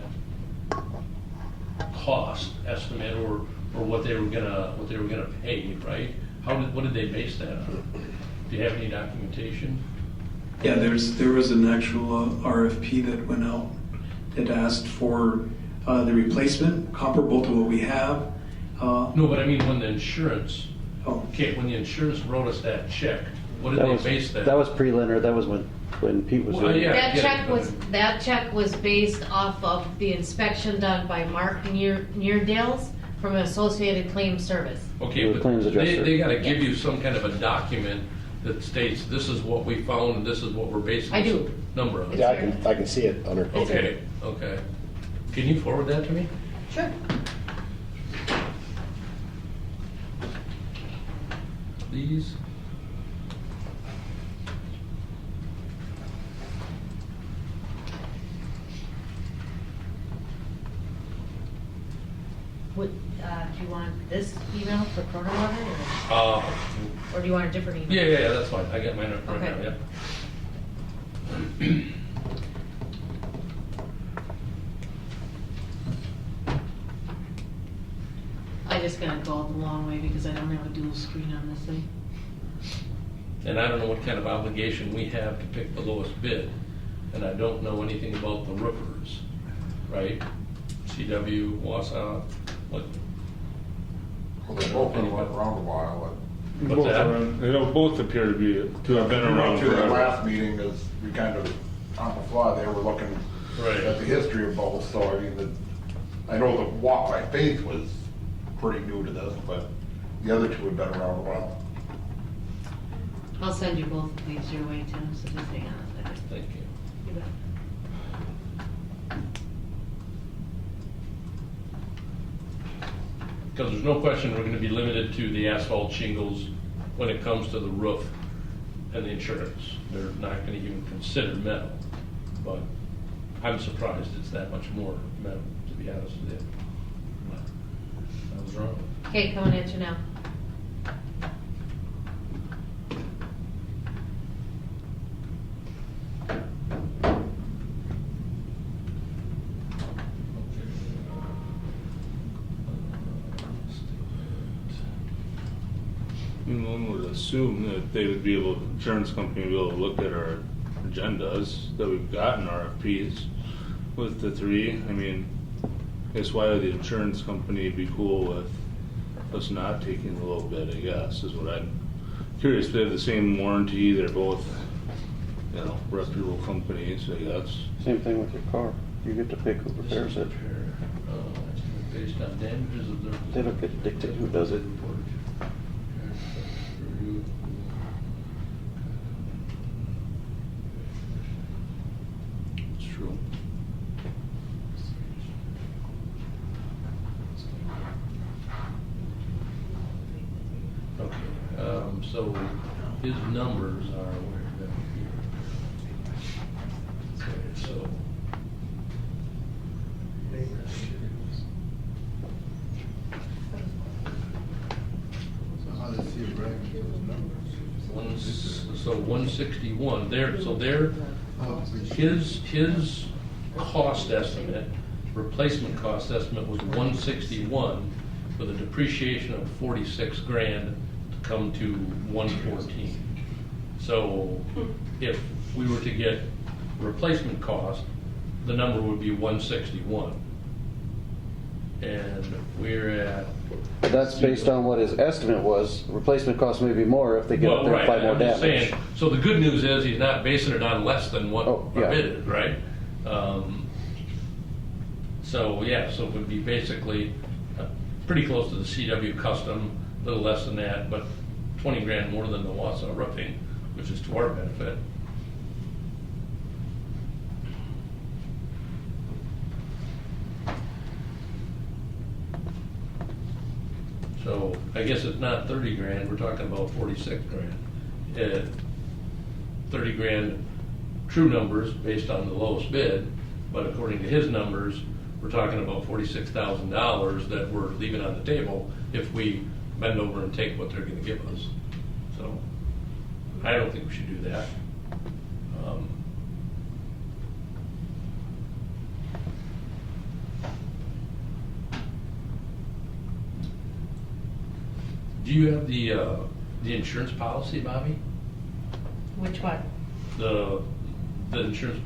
S12: cost estimate or what they were gonna pay, right? What did they base that on? Do you have any documentation?
S9: Yeah, there was an actual RFP that went out that asked for the replacement comparable to what we have.
S12: No, but I mean, when the insurance,
S9: Oh.
S12: okay, when the insurance wrote us that check, what did
S11: That
S12: they
S11: was,
S12: base that?
S11: that was pre-Leonard, that was when Pete was
S12: Well,
S11: here.
S12: yeah.
S13: That check was based off of the inspection done by Mark Neerdales from Associated Claims Service.
S12: Okay,
S11: The
S12: but
S11: claims adjuster.
S12: they gotta give you some kind of a document that states, this is what we found and this is what we're basing
S13: I
S12: this
S13: do.
S12: number on.
S1: Yeah, I can see it under.
S12: Okay, okay. Can you forward that to me?
S13: Sure.
S12: Please?
S13: Do you want this email for Kronenwetter
S12: Uh,
S13: or do you want a different email?
S12: yeah, that's fine. I got mine up right now,
S13: Okay.
S12: yeah.
S13: I just gotta go the long way because I don't have a dual screen on this thing.
S12: And I don't know what kind of obligation we have to pick the lowest bid. And I don't know anything about the roofers, right? CW, Wausau, what?
S14: Well, they both been around a while.
S12: What's
S7: Both
S12: that?
S7: they don't both appear to have been around
S14: To the
S7: forever.
S14: last meeting is, we kind of, on the fly, they were looking
S12: Right.
S14: at the history of both, so I mean, I know the Walk by Faith was pretty new to this, but the other two had been around a while.
S13: I'll send you both of these your way, Tim, so just hang on a second.
S12: Thank you.
S13: You bet.
S12: Because there's no question we're gonna be limited to the asphalt shingles when it comes to the roof and the insurance. They're not gonna even consider metal, but I'm surprised it's that much more metal, to be honest with you. I was wrong.
S13: Okay, coming at you now.
S7: One would assume that they would be able, insurance company would be able to look at our agendas that we've gotten RFPs with the three. I mean, I guess why would the insurance company be cool with us not taking the low bid, I guess, is what I'm curious. They have the same warranty, they're both, you know, reputable companies, I guess.
S11: Same thing with your car. You get to pick who repairs it.
S12: Based on damages of their.
S11: They don't get to dictate who does it.
S7: It's true.
S12: Okay, so his numbers are where they're here. Okay, so. So 161, his cost estimate, replacement cost estimate was 161 with a depreciation of 46 grand to come to 114. So if we were to get replacement cost, the number would be 161. And we're at.
S11: But that's based on what his estimate was. Replacement cost may be more if they get up
S12: Well,
S11: there and
S12: right,
S11: find more
S12: I'm just
S11: damage.
S12: saying, so the good news is he's not basing it on less than what
S11: Oh,
S12: our
S11: yeah.
S12: bid is, right? So, yeah, so it would be basically pretty close to the CW custom, a little less than that, but 20 grand more than the Wausau roofing, which is to our benefit. So I guess it's not 30 grand, we're talking about 46 grand. 30 grand true numbers based on the lowest bid, but according to his numbers, we're talking about $46,000 that we're leaving on the table if we bend over and take what they're gonna give us. So I don't think we should do that. Do you have the insurance policy, Bobby?
S13: Which one?
S12: The insurance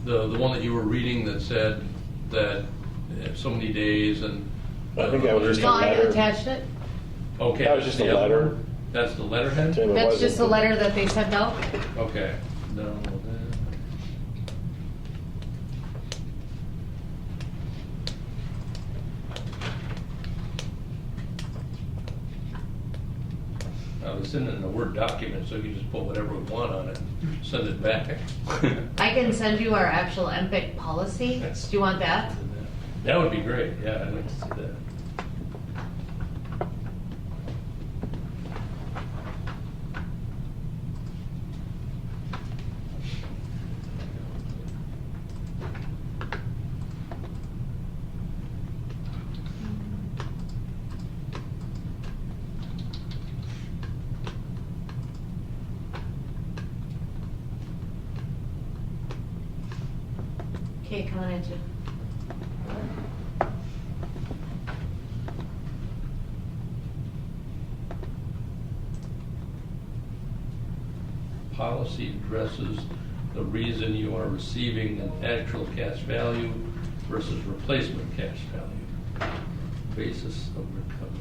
S12: the one that you were reading that said that so many days and.
S1: I think that was just
S13: No, I
S1: letter.
S13: attached it.
S12: Okay.
S1: That was
S12: that's
S1: just
S12: the
S1: a
S12: other
S1: letter.
S12: one? That's the letterhead?
S1: Tim, it
S13: That's
S1: wasn't-
S13: just a letter that they sent out.
S12: Okay. No. I was sending it in a Word document, so you can just put whatever we want on it, and send it back.
S13: I can send you our actual MPIC policy. Do you want that?
S12: That would be great, yeah, I'd like to see that.
S13: Okay, coming at you.
S12: policy addresses the reason you are receiving an actual cash value versus replacement cash value. Basis of recovery.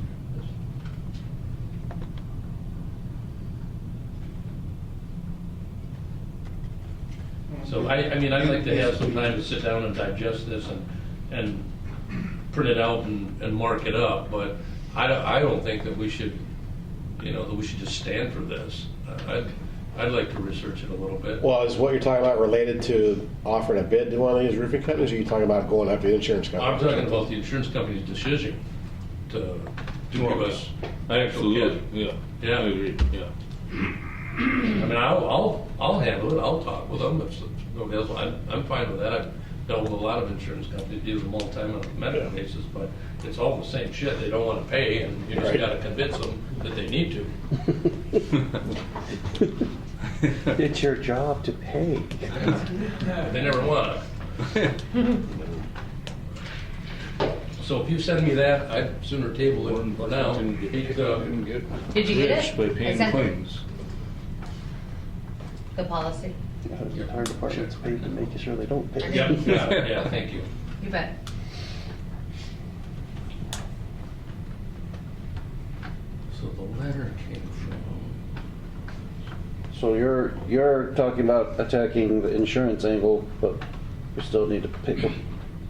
S12: So I mean, I'd like to have some time to sit down and digest this and print it out and mark it up, but I don't think that we should, that we should just stand for this. I'd like to research it a little bit.
S1: Well, is what you're talking about related to offering a bid to one of these roofing companies, or are you talking about going after the insurance company?
S12: I'm talking about the insurance company's decision to give us actual
S7: Absolutely,
S12: cash.
S7: yeah. I agree, yeah.
S12: I mean, I'll handle it. I'll talk with them. If nobody else, I'm fine with that. I've dealt with a lot of insurance companies, deal with them all the time on a medical basis, but it's all the same shit. They don't want to pay, and you just
S1: Right.
S12: got to convince them that they need to.
S11: It's your job to pay.
S12: They never want to. So if you send me that, I'd sooner table it for now.
S7: Did you get
S13: Did you get
S7: rich
S13: it?
S7: by
S13: I
S7: paying
S13: sent
S7: claims.
S13: the policy.
S11: The fire department's paid to make sure they don't pay.
S12: Yep, yeah, thank you.
S13: You bet.
S12: So the letter came from.
S11: So you're talking about attacking the insurance angle, but we still need to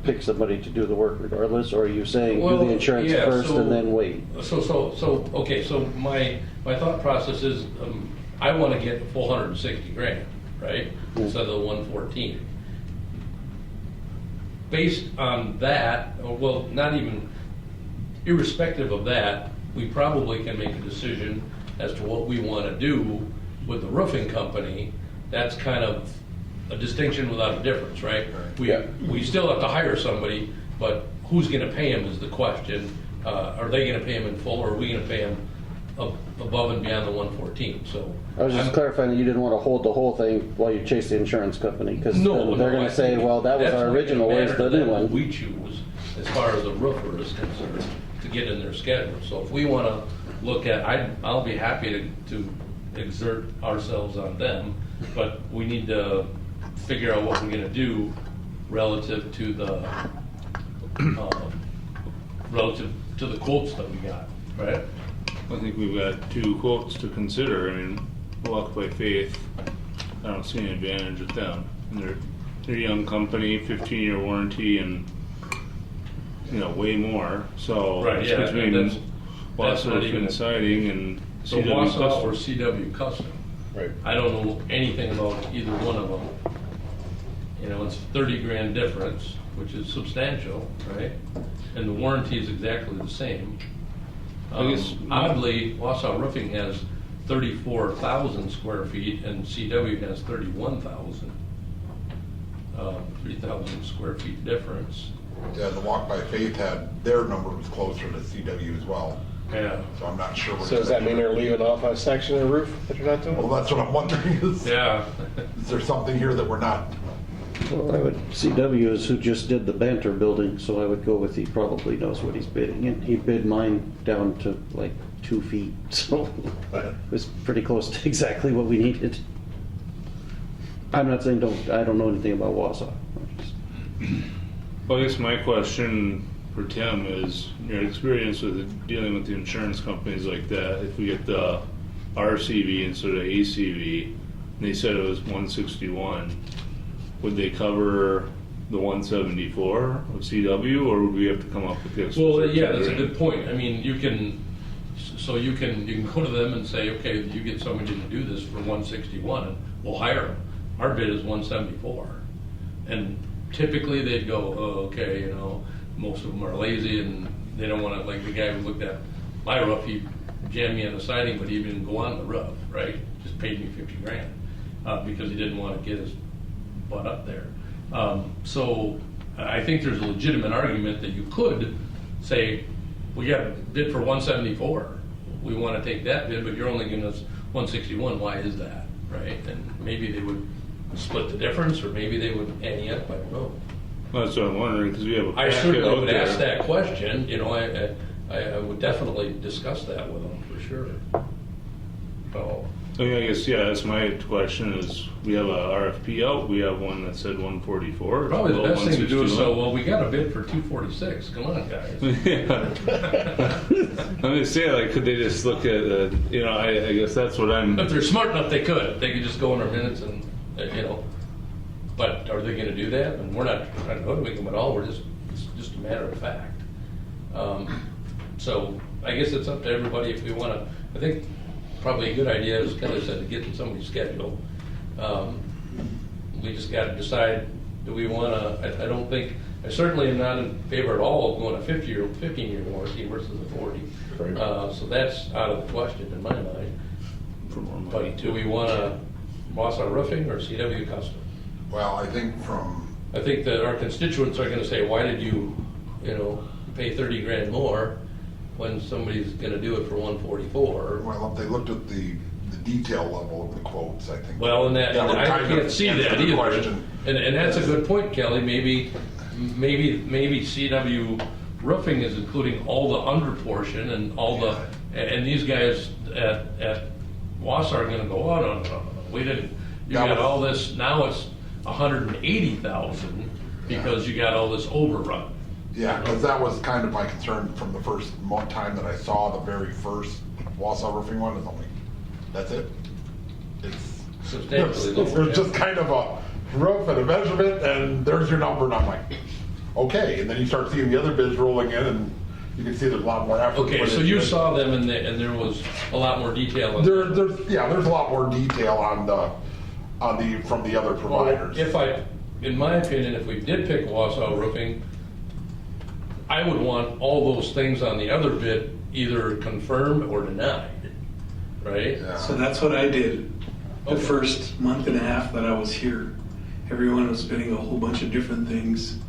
S11: pick somebody to do the work regardless, or are you saying do the insurance
S12: yeah,
S11: first
S12: so-
S11: and then wait?
S12: Okay, so my thought process is, I want to get the full 160 grand, right? Instead of the 114. Based on that, well, not even, irrespective of that, we probably can make a decision as to what we want to do with the roofing company. That's kind of a distinction without a difference, right? We still have to hire somebody, but who's going to pay him is the question. Are they going to pay him in full, or are we going to pay him above and beyond the 114? So
S11: I was just clarifying that you didn't want to hold the whole thing while you chase the insurance company, because
S12: No,
S11: they're going
S12: I
S11: to say,
S12: think
S11: well, that was
S12: that's
S11: our
S12: not
S11: original,
S12: gonna
S11: where's
S12: matter
S11: the
S12: to
S11: new
S12: them who
S11: one?
S12: we choose as far as a roofer is concerned to get in their schedule. So if we want to look at, I'll be happy to exert ourselves on them, but we need to figure out what we're going to do relative to the quotes that we got, right?
S7: I think we've got two quotes to consider. I mean, walk by faith, I don't see any advantage with them. And they're a young company, 15-year warranty, and, way more. So
S12: Right,
S7: it's
S12: yeah,
S7: between
S12: that's
S7: Wausau
S12: not even-
S7: siding and
S12: So
S7: CW
S12: Wausau or
S7: Custom.
S12: CW Custom.
S1: Right.
S12: I don't know anything about either one of them. It's 30 grand difference, which is substantial, right? And the warranty is exactly the same.
S7: I guess-
S12: Oddly, Wausau Roofing has 34,000 square feet and CW has 31,000. 3,000 square feet difference.
S14: Yeah, the Walk by Faith had, their number was closer to CW as well,
S12: Yeah.
S14: so I'm not sure.
S1: So does that mean they're leaving off a section of the roof that you're not doing?
S14: Well, that's what I'm wondering is
S12: Yeah.
S14: there something here that we're not?
S11: Well, CW is who just did the Banter building, so I would go with he probably knows what he's bidding. And he bid mine down to like 2 feet, so it was pretty close to exactly what we needed. I'm not saying I don't know anything about Wausau.
S7: Well, I guess my question for Tim is your experience with dealing with the insurance companies like that. If we get the RCV instead of ACV, and they said it was 161, would they cover the 174 of CW, or would we have to come up with this?
S12: Well, yeah, that's a good point. I mean, you can go to them and say, okay, you get somebody to do this for 161, and we'll hire them. Our bid is 174. And typically they'd go, oh, okay, most of them are lazy and they don't want to, like the guy who looked at my roof, he jammed me on the siding, but he didn't go on the roof, right? Just paid me 50 grand because he didn't want to get his butt up there. So I think there's a legitimate argument that you could say, we got a bid for 174. We want to take that bid, but you're only giving us 161. Why is that, right? And maybe they would split the difference, or maybe they would ante up. I don't know.
S7: Well, that's what I'm wondering, because we have a
S12: I
S7: packet
S12: certainly
S7: out
S12: would
S7: there.
S12: ask that question. I would definitely discuss that with them for sure. So
S7: I mean, I guess, yeah, that's my question is, we have a RFP out, we have one that said 144.
S12: Probably the
S7: Well,
S12: best thing to do is
S7: 161.
S12: well, we got a bid for 246, come on, guys.
S7: Yeah. I'm just saying, like, could they just look at, I guess that's what I'm,
S12: If they're smart enough, they could just go in our minutes and, but are they gonna do that? And we're not trying to hoodwink them at all, it's just a matter of fact. So I guess it's up to everybody if we wanna, I think probably a good idea, as Kelly said, to get in somebody's schedule. We just gotta decide, do we wanna, I certainly am not in favor at all of going a 15-year warranty versus a 40.
S1: Right.
S12: So that's out of the question in my mind.
S7: for more money.
S12: But do we wanna Wausau Roofing or CW Custom?
S14: Well, I think from,
S12: I think that our constituents are gonna say, why did you pay 30 grand more when somebody's gonna do it for 144?
S14: well, if they looked at the detail level of the quotes, I think.
S12: Well, and
S14: would
S12: I
S14: kind of
S12: can't see
S14: answer
S12: that
S14: the
S12: either.
S14: question.
S12: And that's a good point, Kelly. Maybe CW Roofing is including all the under portion and all the, and these guys at Wausau are gonna go, oh, no, we didn't, you
S14: That
S12: got
S14: was-
S12: all this, now it's 180,000 because you got all this overrun.
S14: Yeah, because that was kind of my concern from the first time that I saw the very first Wausau Roofing one, is only, that's it? It's
S12: Substantially lower,
S14: There's just kind of a roof and a measurement, and there's your number, and I'm like, okay, and then you start seeing the other bids rolling in, and you can see there's a lot more effort.
S12: Okay,
S14: put
S12: so
S14: into
S12: you
S14: it.
S12: saw them and there was a lot more detail on
S14: There's a lot more detail from the other providers.
S12: In my opinion, if we did pick Wausau Roofing, I would want all those things on the other bid either confirmed or denied, right?
S14: Yeah.
S9: So that's what I did. The
S12: Okay.
S9: first month and a half that I was here, everyone was bidding a whole bunch of different things.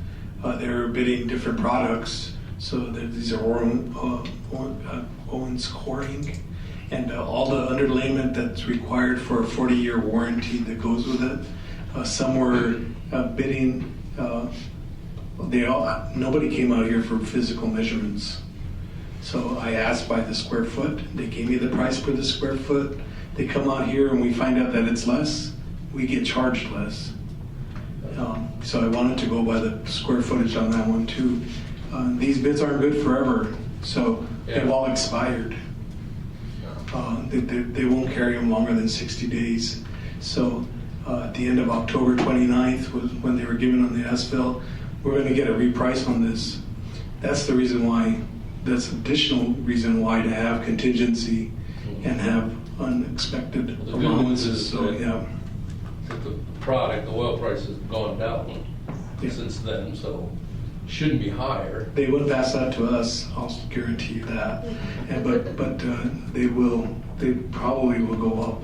S9: They were bidding different products. So these are Owens Coring, and all the underlayment that's required for a 40-year warranty that goes with it. Some were bidding. Nobody came out here for physical measurements. So I asked by the square foot. They gave me the price per the square foot. They come out here and we find out that it's less. We get charged less. So I wanted to go by the square footage on that one too. These bids aren't good forever, so they've all expired. They won't carry them longer than 60 days. So at the end of October 29th was when they were given on the asphalt. We're going to get a reprice on this. That's the reason why, that's additional reason why to have contingency and have unexpected
S12: The good news
S9: amounts.
S12: is
S9: So,
S12: that
S9: yeah.
S12: the product, the oil price has gone down since then, so shouldn't be higher.
S9: They wouldn't pass that to us, I'll guarantee you that. And, but they probably will go up.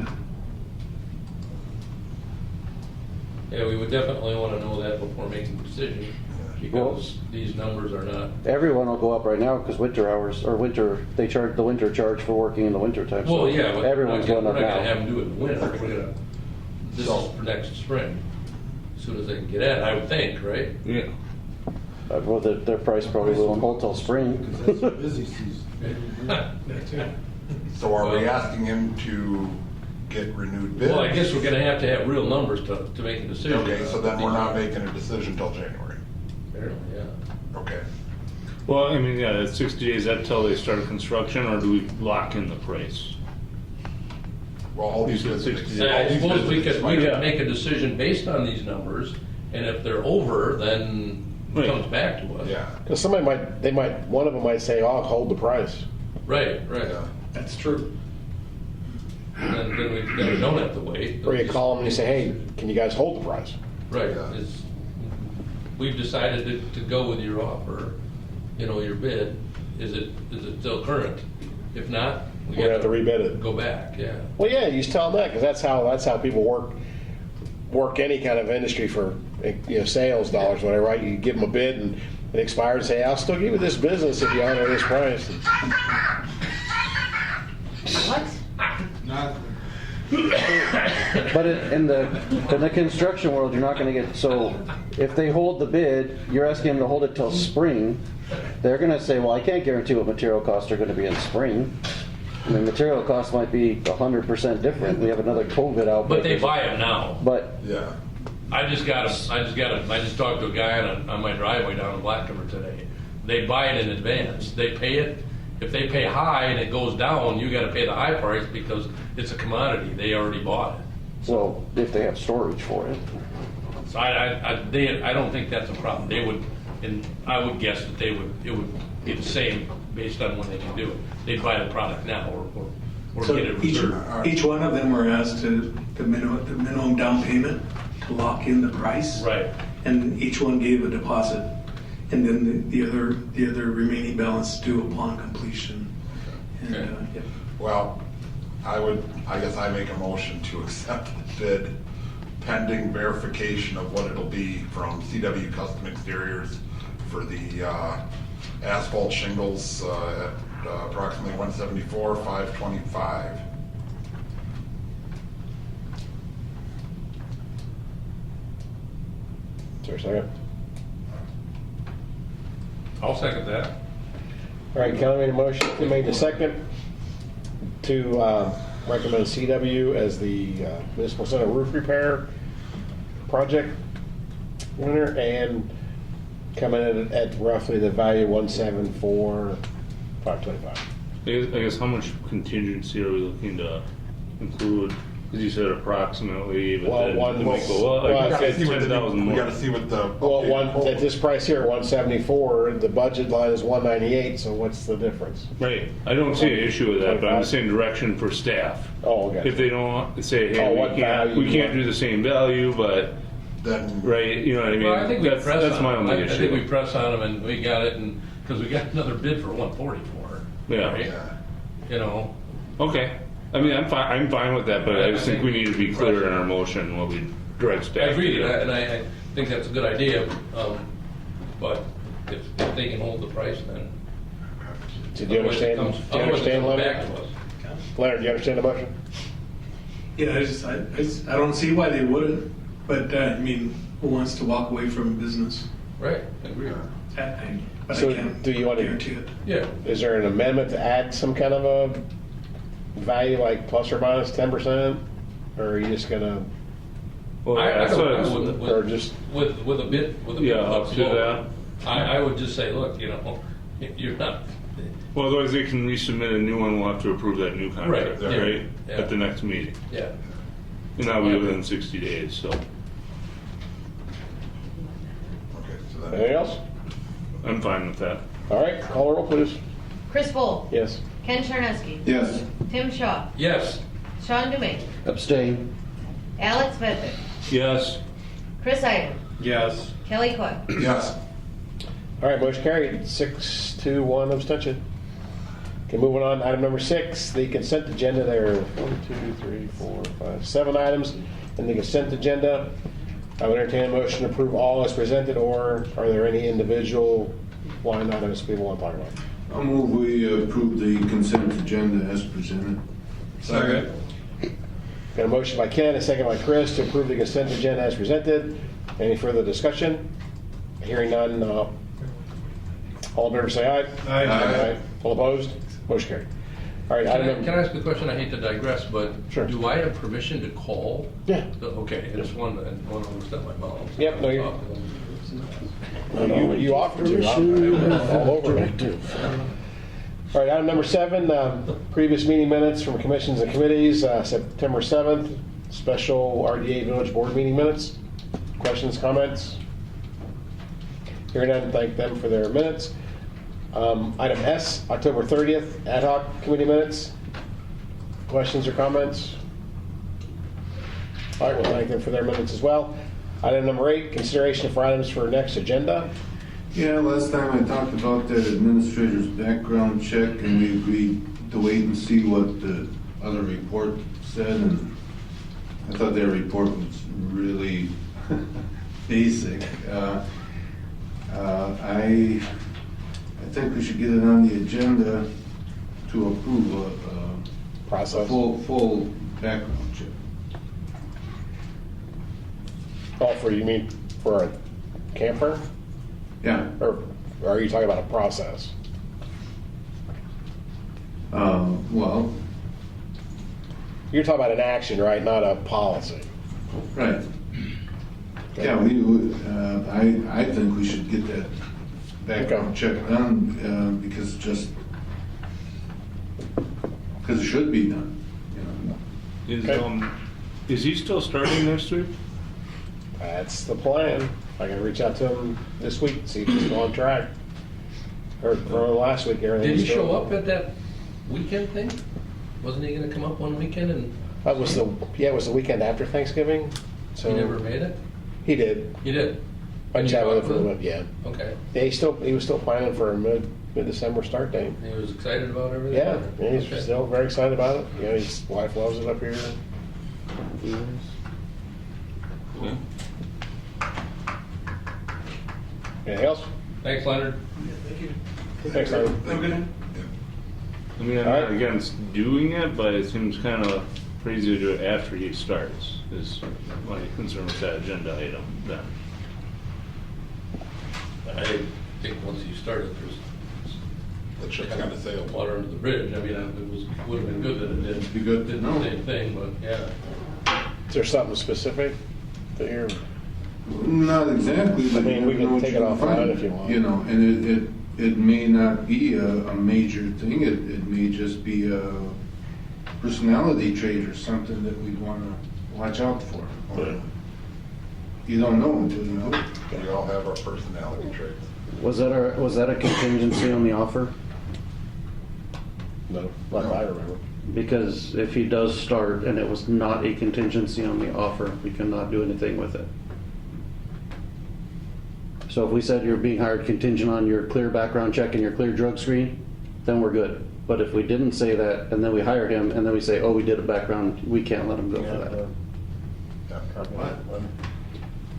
S12: Yeah, we would definitely want to know that before making a decision, because these numbers are not,
S11: Everyone will go up right now because winter hours, or they charge the winter charge for working in the winter time. so
S12: well, yeah, but
S11: everyone's
S12: we're
S11: going
S12: not
S11: up
S12: gonna have
S11: now.
S12: them do it in the winter, we're gonna, this is for next spring, as soon as they can get at it, I would think, right?
S7: Yeah.
S11: Well, their price probably won't hold till spring.
S14: So are we asking him to get renewed bids?
S12: Well, I guess we're gonna have real numbers to make a decision.
S14: Okay, so then we're not making a decision till January.
S12: Apparently, yeah.
S14: Okay.
S7: Well, I mean, yeah, that's 60 days, that till they start construction, or do we lock in the price?
S14: Well, all these
S7: You
S14: bids.
S7: said 60
S12: I suppose we could
S7: Yeah.
S12: make a decision based on these numbers, and if they're over, then it
S7: Right.
S12: comes back to us.
S14: Yeah.
S1: Because one of them might say, oh, hold the price.
S12: Right.
S14: Yeah.
S9: That's true.
S12: And then we don't have to wait.
S1: Or you call them and you say, hey, can you guys hold the price?
S12: Right,
S14: Yeah.
S12: we've decided to go with your offer, your bid, is it still current? If not, we
S1: We're gonna have to rebid it.
S12: go back, yeah.
S1: Well, yeah, you just tell them that, because that's how people work any kind of industry for, sales dollars, whatever, right? You give them a bid and it expires, say, I'll still give you this business if you honor this price.
S13: What?
S11: But in the construction world, you're not going to get, so if they hold the bid, you're asking them to hold it till spring, they're going to say, well, I can't guarantee what material costs are going to be in spring. I mean, material costs might be 100% different. We have another COVID outbreak.
S12: But they buy them now.
S11: But
S14: Yeah.
S12: I just talked to a guy on my driveway down in Black River today. They buy it in advance. They pay it. If they pay high and it goes down, you gotta pay the high price because it's a commodity. They already bought it.
S11: so if they have storage for it.
S12: So I don't think that's a problem. They would, and I would guess that it would be the same based on when they can do it. They'd buy the product now or
S9: So
S12: get it reserved.
S9: each one of them were asked the minimum down payment to lock in the price.
S12: Right.
S9: And each one gave a deposit, and then the other remaining balance due upon completion. And,
S12: Okay.
S9: yeah.
S14: Well, I guess I make a motion to accept the bid pending verification of what it'll be from CW Custom Exteriors for the asphalt shingles at approximately $174,525.
S1: Is there a second?
S12: I'll second that.
S1: All right, Kelly made a motion, Tim made a second to recommend CW as the municipal center roof repair project winner and coming in at roughly the value $174,525.
S7: I guess how much contingency are we looking to include? Because you said approximately, but
S1: Well,
S7: then
S1: one-
S7: it might go up.
S1: well,
S7: Like,
S1: it's-
S7: 10,000
S14: We
S7: more.
S14: gotta see what the.
S1: Well, at this price here, 174, the budget line is 198, so what's the difference?
S7: Right, I don't see an issue with that, but I'm saying direction for staff.
S1: Oh, okay.
S7: If they don't say,
S1: Oh,
S7: hey,
S1: what
S7: we can't
S1: value?
S7: do the same value, but,
S14: Then,
S7: right, you know what I mean?
S12: Well, I think we
S7: That's-
S12: press
S7: That's my
S12: on
S7: only
S12: them. I think we
S7: issue.
S12: press on them and we got it, and because we got another bid for 144.
S7: Yeah.
S12: Right?
S14: yeah.
S12: You know.
S7: Okay, I mean, I'm fine with that, but I just think we need to be clear in our motion what we direct
S12: I
S7: staff.
S12: agree,
S7: to do.
S12: and I think that's a good idea, but if they can hold the price, then.
S1: Did you understand,
S12: Otherwise it
S1: Leonard?
S12: comes back to us.
S1: Leonard, do you understand the motion?
S9: Yeah, I don't see why they wouldn't, but I mean, who wants to walk away from business?
S12: Right, I agree.
S9: But
S1: So
S9: I can't
S1: do you want to-
S9: guarantee it.
S12: Yeah,
S1: Is there an amendment to add some kind of a value like plus or minus 10%? Or are you just gonna,
S7: Well,
S12: I
S7: that's what I was-
S12: don't,
S1: or just,
S12: with a bit
S7: Yeah, up to that.
S12: I would just say, look, you're not,
S7: Well, otherwise they can resubmit a new one, we'll have to approve that new contract,
S12: Right, yeah,
S7: right?
S12: yeah.
S7: At the next meeting.
S12: yeah.
S7: And that'll be within 60 days, so
S14: Okay, so then.
S1: anything else?
S7: I'm fine with that.
S1: All right, call the roll, please.
S13: Chris Bull.
S1: Yes.
S13: Ken Charneski.
S10: Yes.
S13: Tim Shaw.
S12: Yes,
S13: Sean Dumaine.
S11: Abstain.
S13: Alex Vedvik.
S7: Yes,
S13: Chris Item.
S15: Yes.
S13: Kelly Cook.
S14: Yes.
S1: All right, motion carried, 6-1 abstention. Okay, moving on, item number 6, the consent agenda. There are 7 items in the consent agenda. I would entertain a motion to approve all as presented, or are there any individual line items people want to talk about?
S10: I'll move we approve the consent agenda as presented.
S14: Second.
S1: Got a motion by Ken, a second by Chris to approve the consent agenda as presented. Any further discussion? Hearing none, all in favor say aye.
S8: Aye.
S1: All opposed? Motion carried. All right, item
S12: can I
S1: number,
S12: ask a question? I hate to digress, but
S1: Sure.
S12: do I have permission to call?
S1: Yeah.
S12: Okay, I just wanted to step my mouth.
S1: Yep, no, you offered to. All over it. All right, item number 7, previous meeting minutes from commissions and committees, September 7th, special RDA Village Board meeting minutes. Questions, comments? Hearing none, thank them for their minutes. Item S, October 30th, ad hoc committee minutes. Questions or comments? All right, we'll thank them for their minutes as well. Item number 8, consideration for items for next agenda.
S10: Yeah, last time I talked about that administrator's background check, and we agreed to wait and see what the other report said, and I thought their report was really basic. I think we should get it on the agenda to approve a
S1: Process.
S10: full background check.
S1: Oh, you mean for a camper?
S10: Yeah.
S1: Or are you talking about a process?
S10: Well,
S1: You're talking about an action, right, not a policy?
S10: right. Yeah, I think we should get that background check done, because it should be done, you know.
S7: Is he still starting next week?
S1: That's the plan. I gotta reach out to him this week, see if he's still on track. Or for last week, everything.
S12: Did he
S1: was still-
S12: show up at that weekend thing? Wasn't he gonna come up one weekend and
S1: That was it was the weekend after Thanksgiving, so.
S12: he never made it?
S1: He did.
S12: You did?
S1: I
S12: And you
S1: chatted with him
S12: talked
S1: for a
S12: with
S1: little bit, yeah.
S12: Okay.
S1: Yeah, he was still planning for a mid-December start date.
S12: He was excited about everything?
S1: Yeah, and he's
S12: Okay.
S1: still very excited about it. You know, his wife loves it up here.
S7: Yeah.
S1: Anything else?
S12: Thanks, Leonard.
S1: Thanks, Leonard.
S7: I mean, I'm not against doing it, but it seems kind of crazy to do it after he starts, is my concern with that agenda item then.
S12: I think once you started, there's
S14: The ship's kind of sailed.
S12: water under the bridge. I mean, it would have been good that it did.
S10: Be good to
S12: Did
S10: know.
S12: the same thing, but yeah.
S1: Is there something specific that you're,
S10: Not exactly, but
S1: I mean,
S10: you
S1: we
S10: never know
S1: can
S10: what
S1: take
S10: you
S1: it
S10: can
S1: offline
S10: find,
S1: if you want.
S10: You know, and it may not be a major thing, it may just be a personality trait or something that we'd want to watch out for.
S1: Yeah.
S10: You don't know until you know.
S14: We all have our personality traits.
S11: Was that a contingency on the offer?
S1: no, not that I remember.
S11: Because if he does start and it was not a contingency on the offer, we cannot do anything with it. So if we said you're being hired contingent on your clear background check and your clear drug screen, then we're good. But if we didn't say that and then we hire him and then we say, oh, we did a background, we can't let him go for that.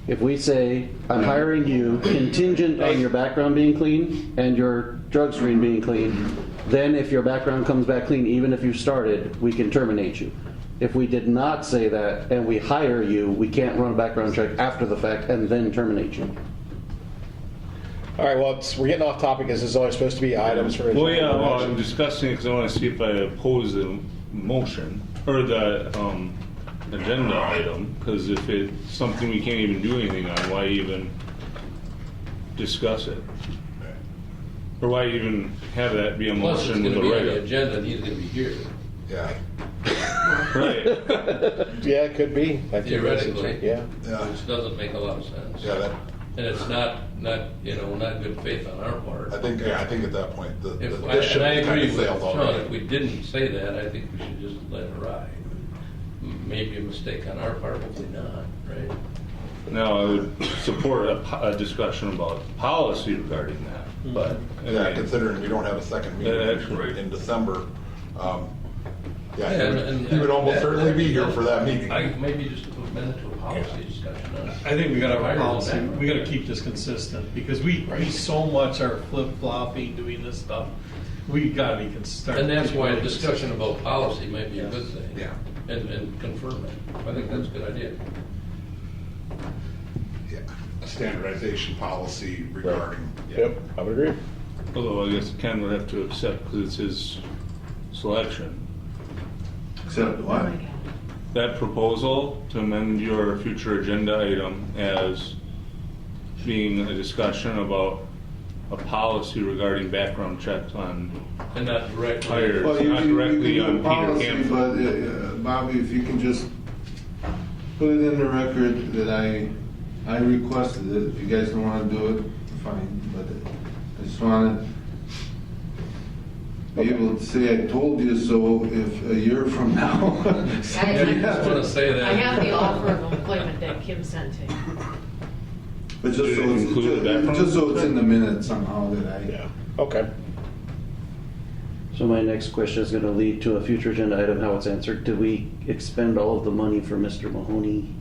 S11: If we say, I'm hiring you contingent on your background being clean and your drug screen being clean, then if your background comes back clean, even if you started, we can terminate you. If we did not say that and we hire you, we can't run a background check after the fact and then terminate you.
S1: All right, well, we're getting off topic. This is only supposed to be items for.
S7: Well, yeah, well, I'm discussing it because I want to see if I oppose the motion, or the agenda item, because if it's something we can't even do anything on, why even discuss it? Or why even have that be a
S12: Plus, it's
S7: motion
S12: going
S7: with
S12: to
S7: a
S12: be on the
S7: write-up?
S12: agenda, and he's going to be here.
S14: Yeah.
S7: Right.
S1: Yeah, it could be. That could be
S12: Theoretically.
S1: Yeah.
S14: Yeah.
S12: Which doesn't make a lot of sense.
S14: Yeah,
S12: And it's not good faith on our part.
S14: I think at that point, the
S12: If,
S14: this ship
S12: and I
S14: has kind
S12: agree
S14: of
S12: with
S14: sailed
S12: Sean,
S14: already.
S12: if we didn't say that, I think we should just let it ride. Maybe a mistake on our part, hopefully not, right?
S7: Now, I would support a discussion about policy regarding that, but.
S14: Yeah, considering we don't have a second meeting in December, yeah,
S12: and-
S14: he would almost certainly be here for that meeting.
S12: Maybe just amend it to a policy discussion on it.
S15: I think we gotta have a
S12: Higher
S15: policy,
S12: than that.
S15: we gotta keep this consistent, because we so much are flip-flopping, doing this stuff. We gotta be consistent.
S12: And that's why a discussion about policy might be a good thing.
S14: Yeah.
S12: And confirm it. I think that's a good idea.
S14: Yeah, a standardization policy regarding. yeah.
S1: Yep, I would agree.
S7: Although I guess Ken would have to accept because it's his selection.
S10: Except what?
S7: That proposal to amend your future agenda item as being a discussion about a policy regarding background checks on
S12: And not directly.
S7: hires,
S10: Well,
S7: not directly
S10: you
S7: on
S10: can do a
S7: Peter
S10: policy,
S7: Camp.
S10: but Bobby, if you can just put it in the record that I requested it. If you guys don't want to do it, fine, but I just want to be able to say I told you so if a year from now.
S12: Yeah, you just want to say that.
S13: I have the offer of employment that Kim sent to you.
S10: But just so
S7: Did it include the background?
S10: just so it's in the minutes somehow that I.
S1: Yeah, okay.
S11: So my next question is gonna lead to a future agenda item, how it's answered. Did we expend all of the money for Mr. Mahoney?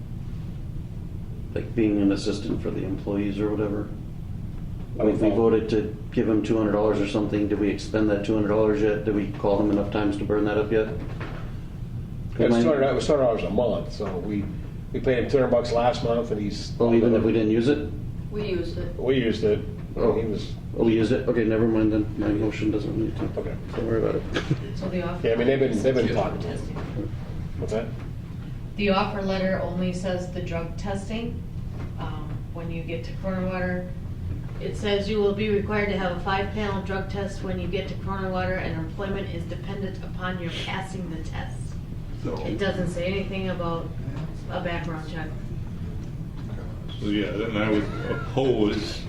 S11: Like being an assistant for the employees or whatever? We voted to give him $200 or something. Did we expend that $200 yet? Did we call him enough times to burn that up yet?
S1: It was $200 a month, so we paid him $200 last month, and he's.
S11: Well, even if we didn't use it?
S3: We used it.
S1: We used it. He was,
S11: Oh, we used it? Okay, never mind then. My motion doesn't need to.
S1: okay.
S11: Don't worry about it.
S13: So the offer.
S1: Yeah, I mean, they've been talking. What's that?
S13: The offer letter only says the drug testing. When you get to Kronenwetter, it says you will be required to have a 5-panel drug test when you get to Kronenwetter, and employment is dependent upon your passing the test. It doesn't say anything about a background check.
S7: So yeah, then I would oppose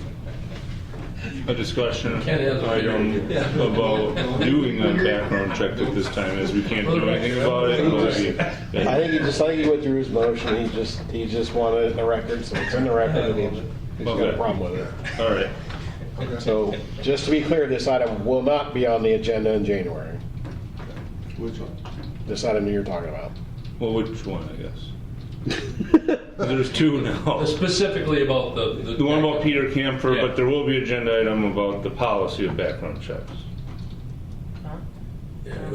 S7: a discussion
S12: Ken has a
S7: item about doing a background check at this time, as we can't do anything about it.
S1: I think he went through his motion, he just wanted it in the record, so it's in the record, and he's got a problem with it.
S7: All right.
S1: So, just to be clear, this item will not be on the agenda in January.
S10: Which one?
S1: This item that you're talking about.
S7: Well, which one, I guess? There's two now.
S12: Specifically about the.
S7: The one about Peter Camper,
S12: Yeah.
S7: but there will be an agenda item about the policy of background checks.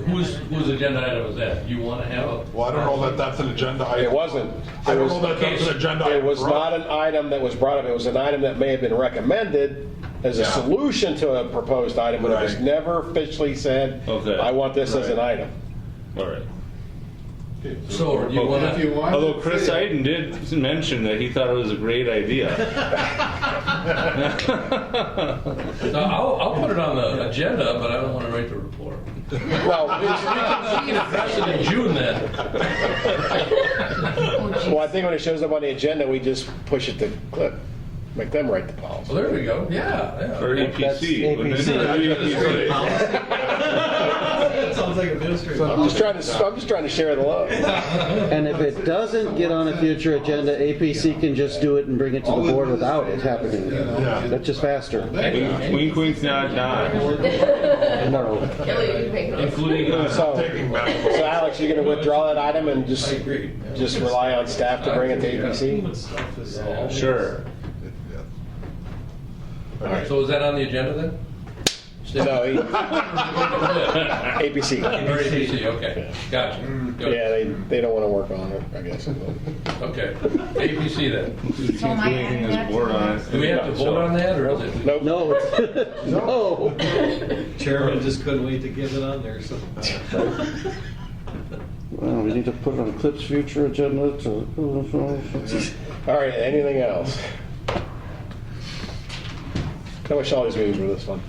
S12: Whose agenda item is that? You want to have a?
S14: Well, I don't know that that's an agenda item.
S1: It wasn't.
S14: I don't know that that's an agenda item.
S1: It was
S14: for
S1: not
S14: us.
S1: an item that was brought up, it was an item that may have been recommended as a
S14: Yeah.
S1: solution to a proposed item, but it was
S14: Right.
S1: never officially said,
S7: Okay.
S1: I want this as an
S14: Right.
S1: item.
S7: All right.
S12: So you want
S10: If you
S12: to?
S10: want.
S7: Although Chris Iden did mention that he thought it was a great idea.
S12: I'll put it on the agenda, but I don't want to write the report.
S1: Well,
S12: We can address it in June then.
S1: well, I think when it shows up on the agenda, we just push it to Clip, make them write the policy.
S12: Well, there we go. Yeah.
S7: Or
S12: yeah.
S7: APC. wouldn't it?
S15: Sounds like administrative.
S1: I'm just trying to share the love.
S11: And if it doesn't get on a future agenda, APC can just do it and bring it to the board without it happening. That's just faster.
S7: Wink, wink, nod, nod.
S11: No.
S3: Kelly, you can make notes.
S12: Including.
S1: So,
S14: Taking back.
S1: so Alex, you're gonna withdraw that item and just rely on staff to bring it to APC?
S7: Sure.
S12: So is that on the agenda then?
S1: No, APC.
S12: Or APC, okay. Gotcha. Good.
S1: Yeah, they don't wanna work on it, I guess.
S12: Okay. APC then.
S7: We can't do anything as a board on it.
S12: Do we have to vote on that or is it?
S1: Nope.
S11: No. No.
S15: Chairman just couldn't wait to get it on there, so.
S11: Well, we need to put it on Clip's future agenda to.
S1: All right, anything else? I wish all these meetings were this fun.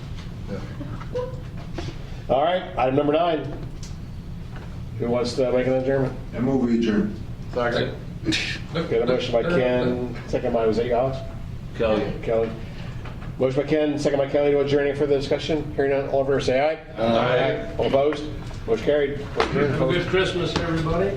S1: All right, item number 9. Who wants to make an adjournment?
S10: I move we adjourn.
S14: Second.
S1: Okay, a motion by Ken, second by, was that you, Alex?
S7: Kelly.
S1: Kelly. Motion by Ken, second by Kelly to adjourn. Any further discussion? Hearing none, all in favor say aye.
S7: Aye.
S1: All opposed? Motion carried.
S12: Have a good Christmas, everybody.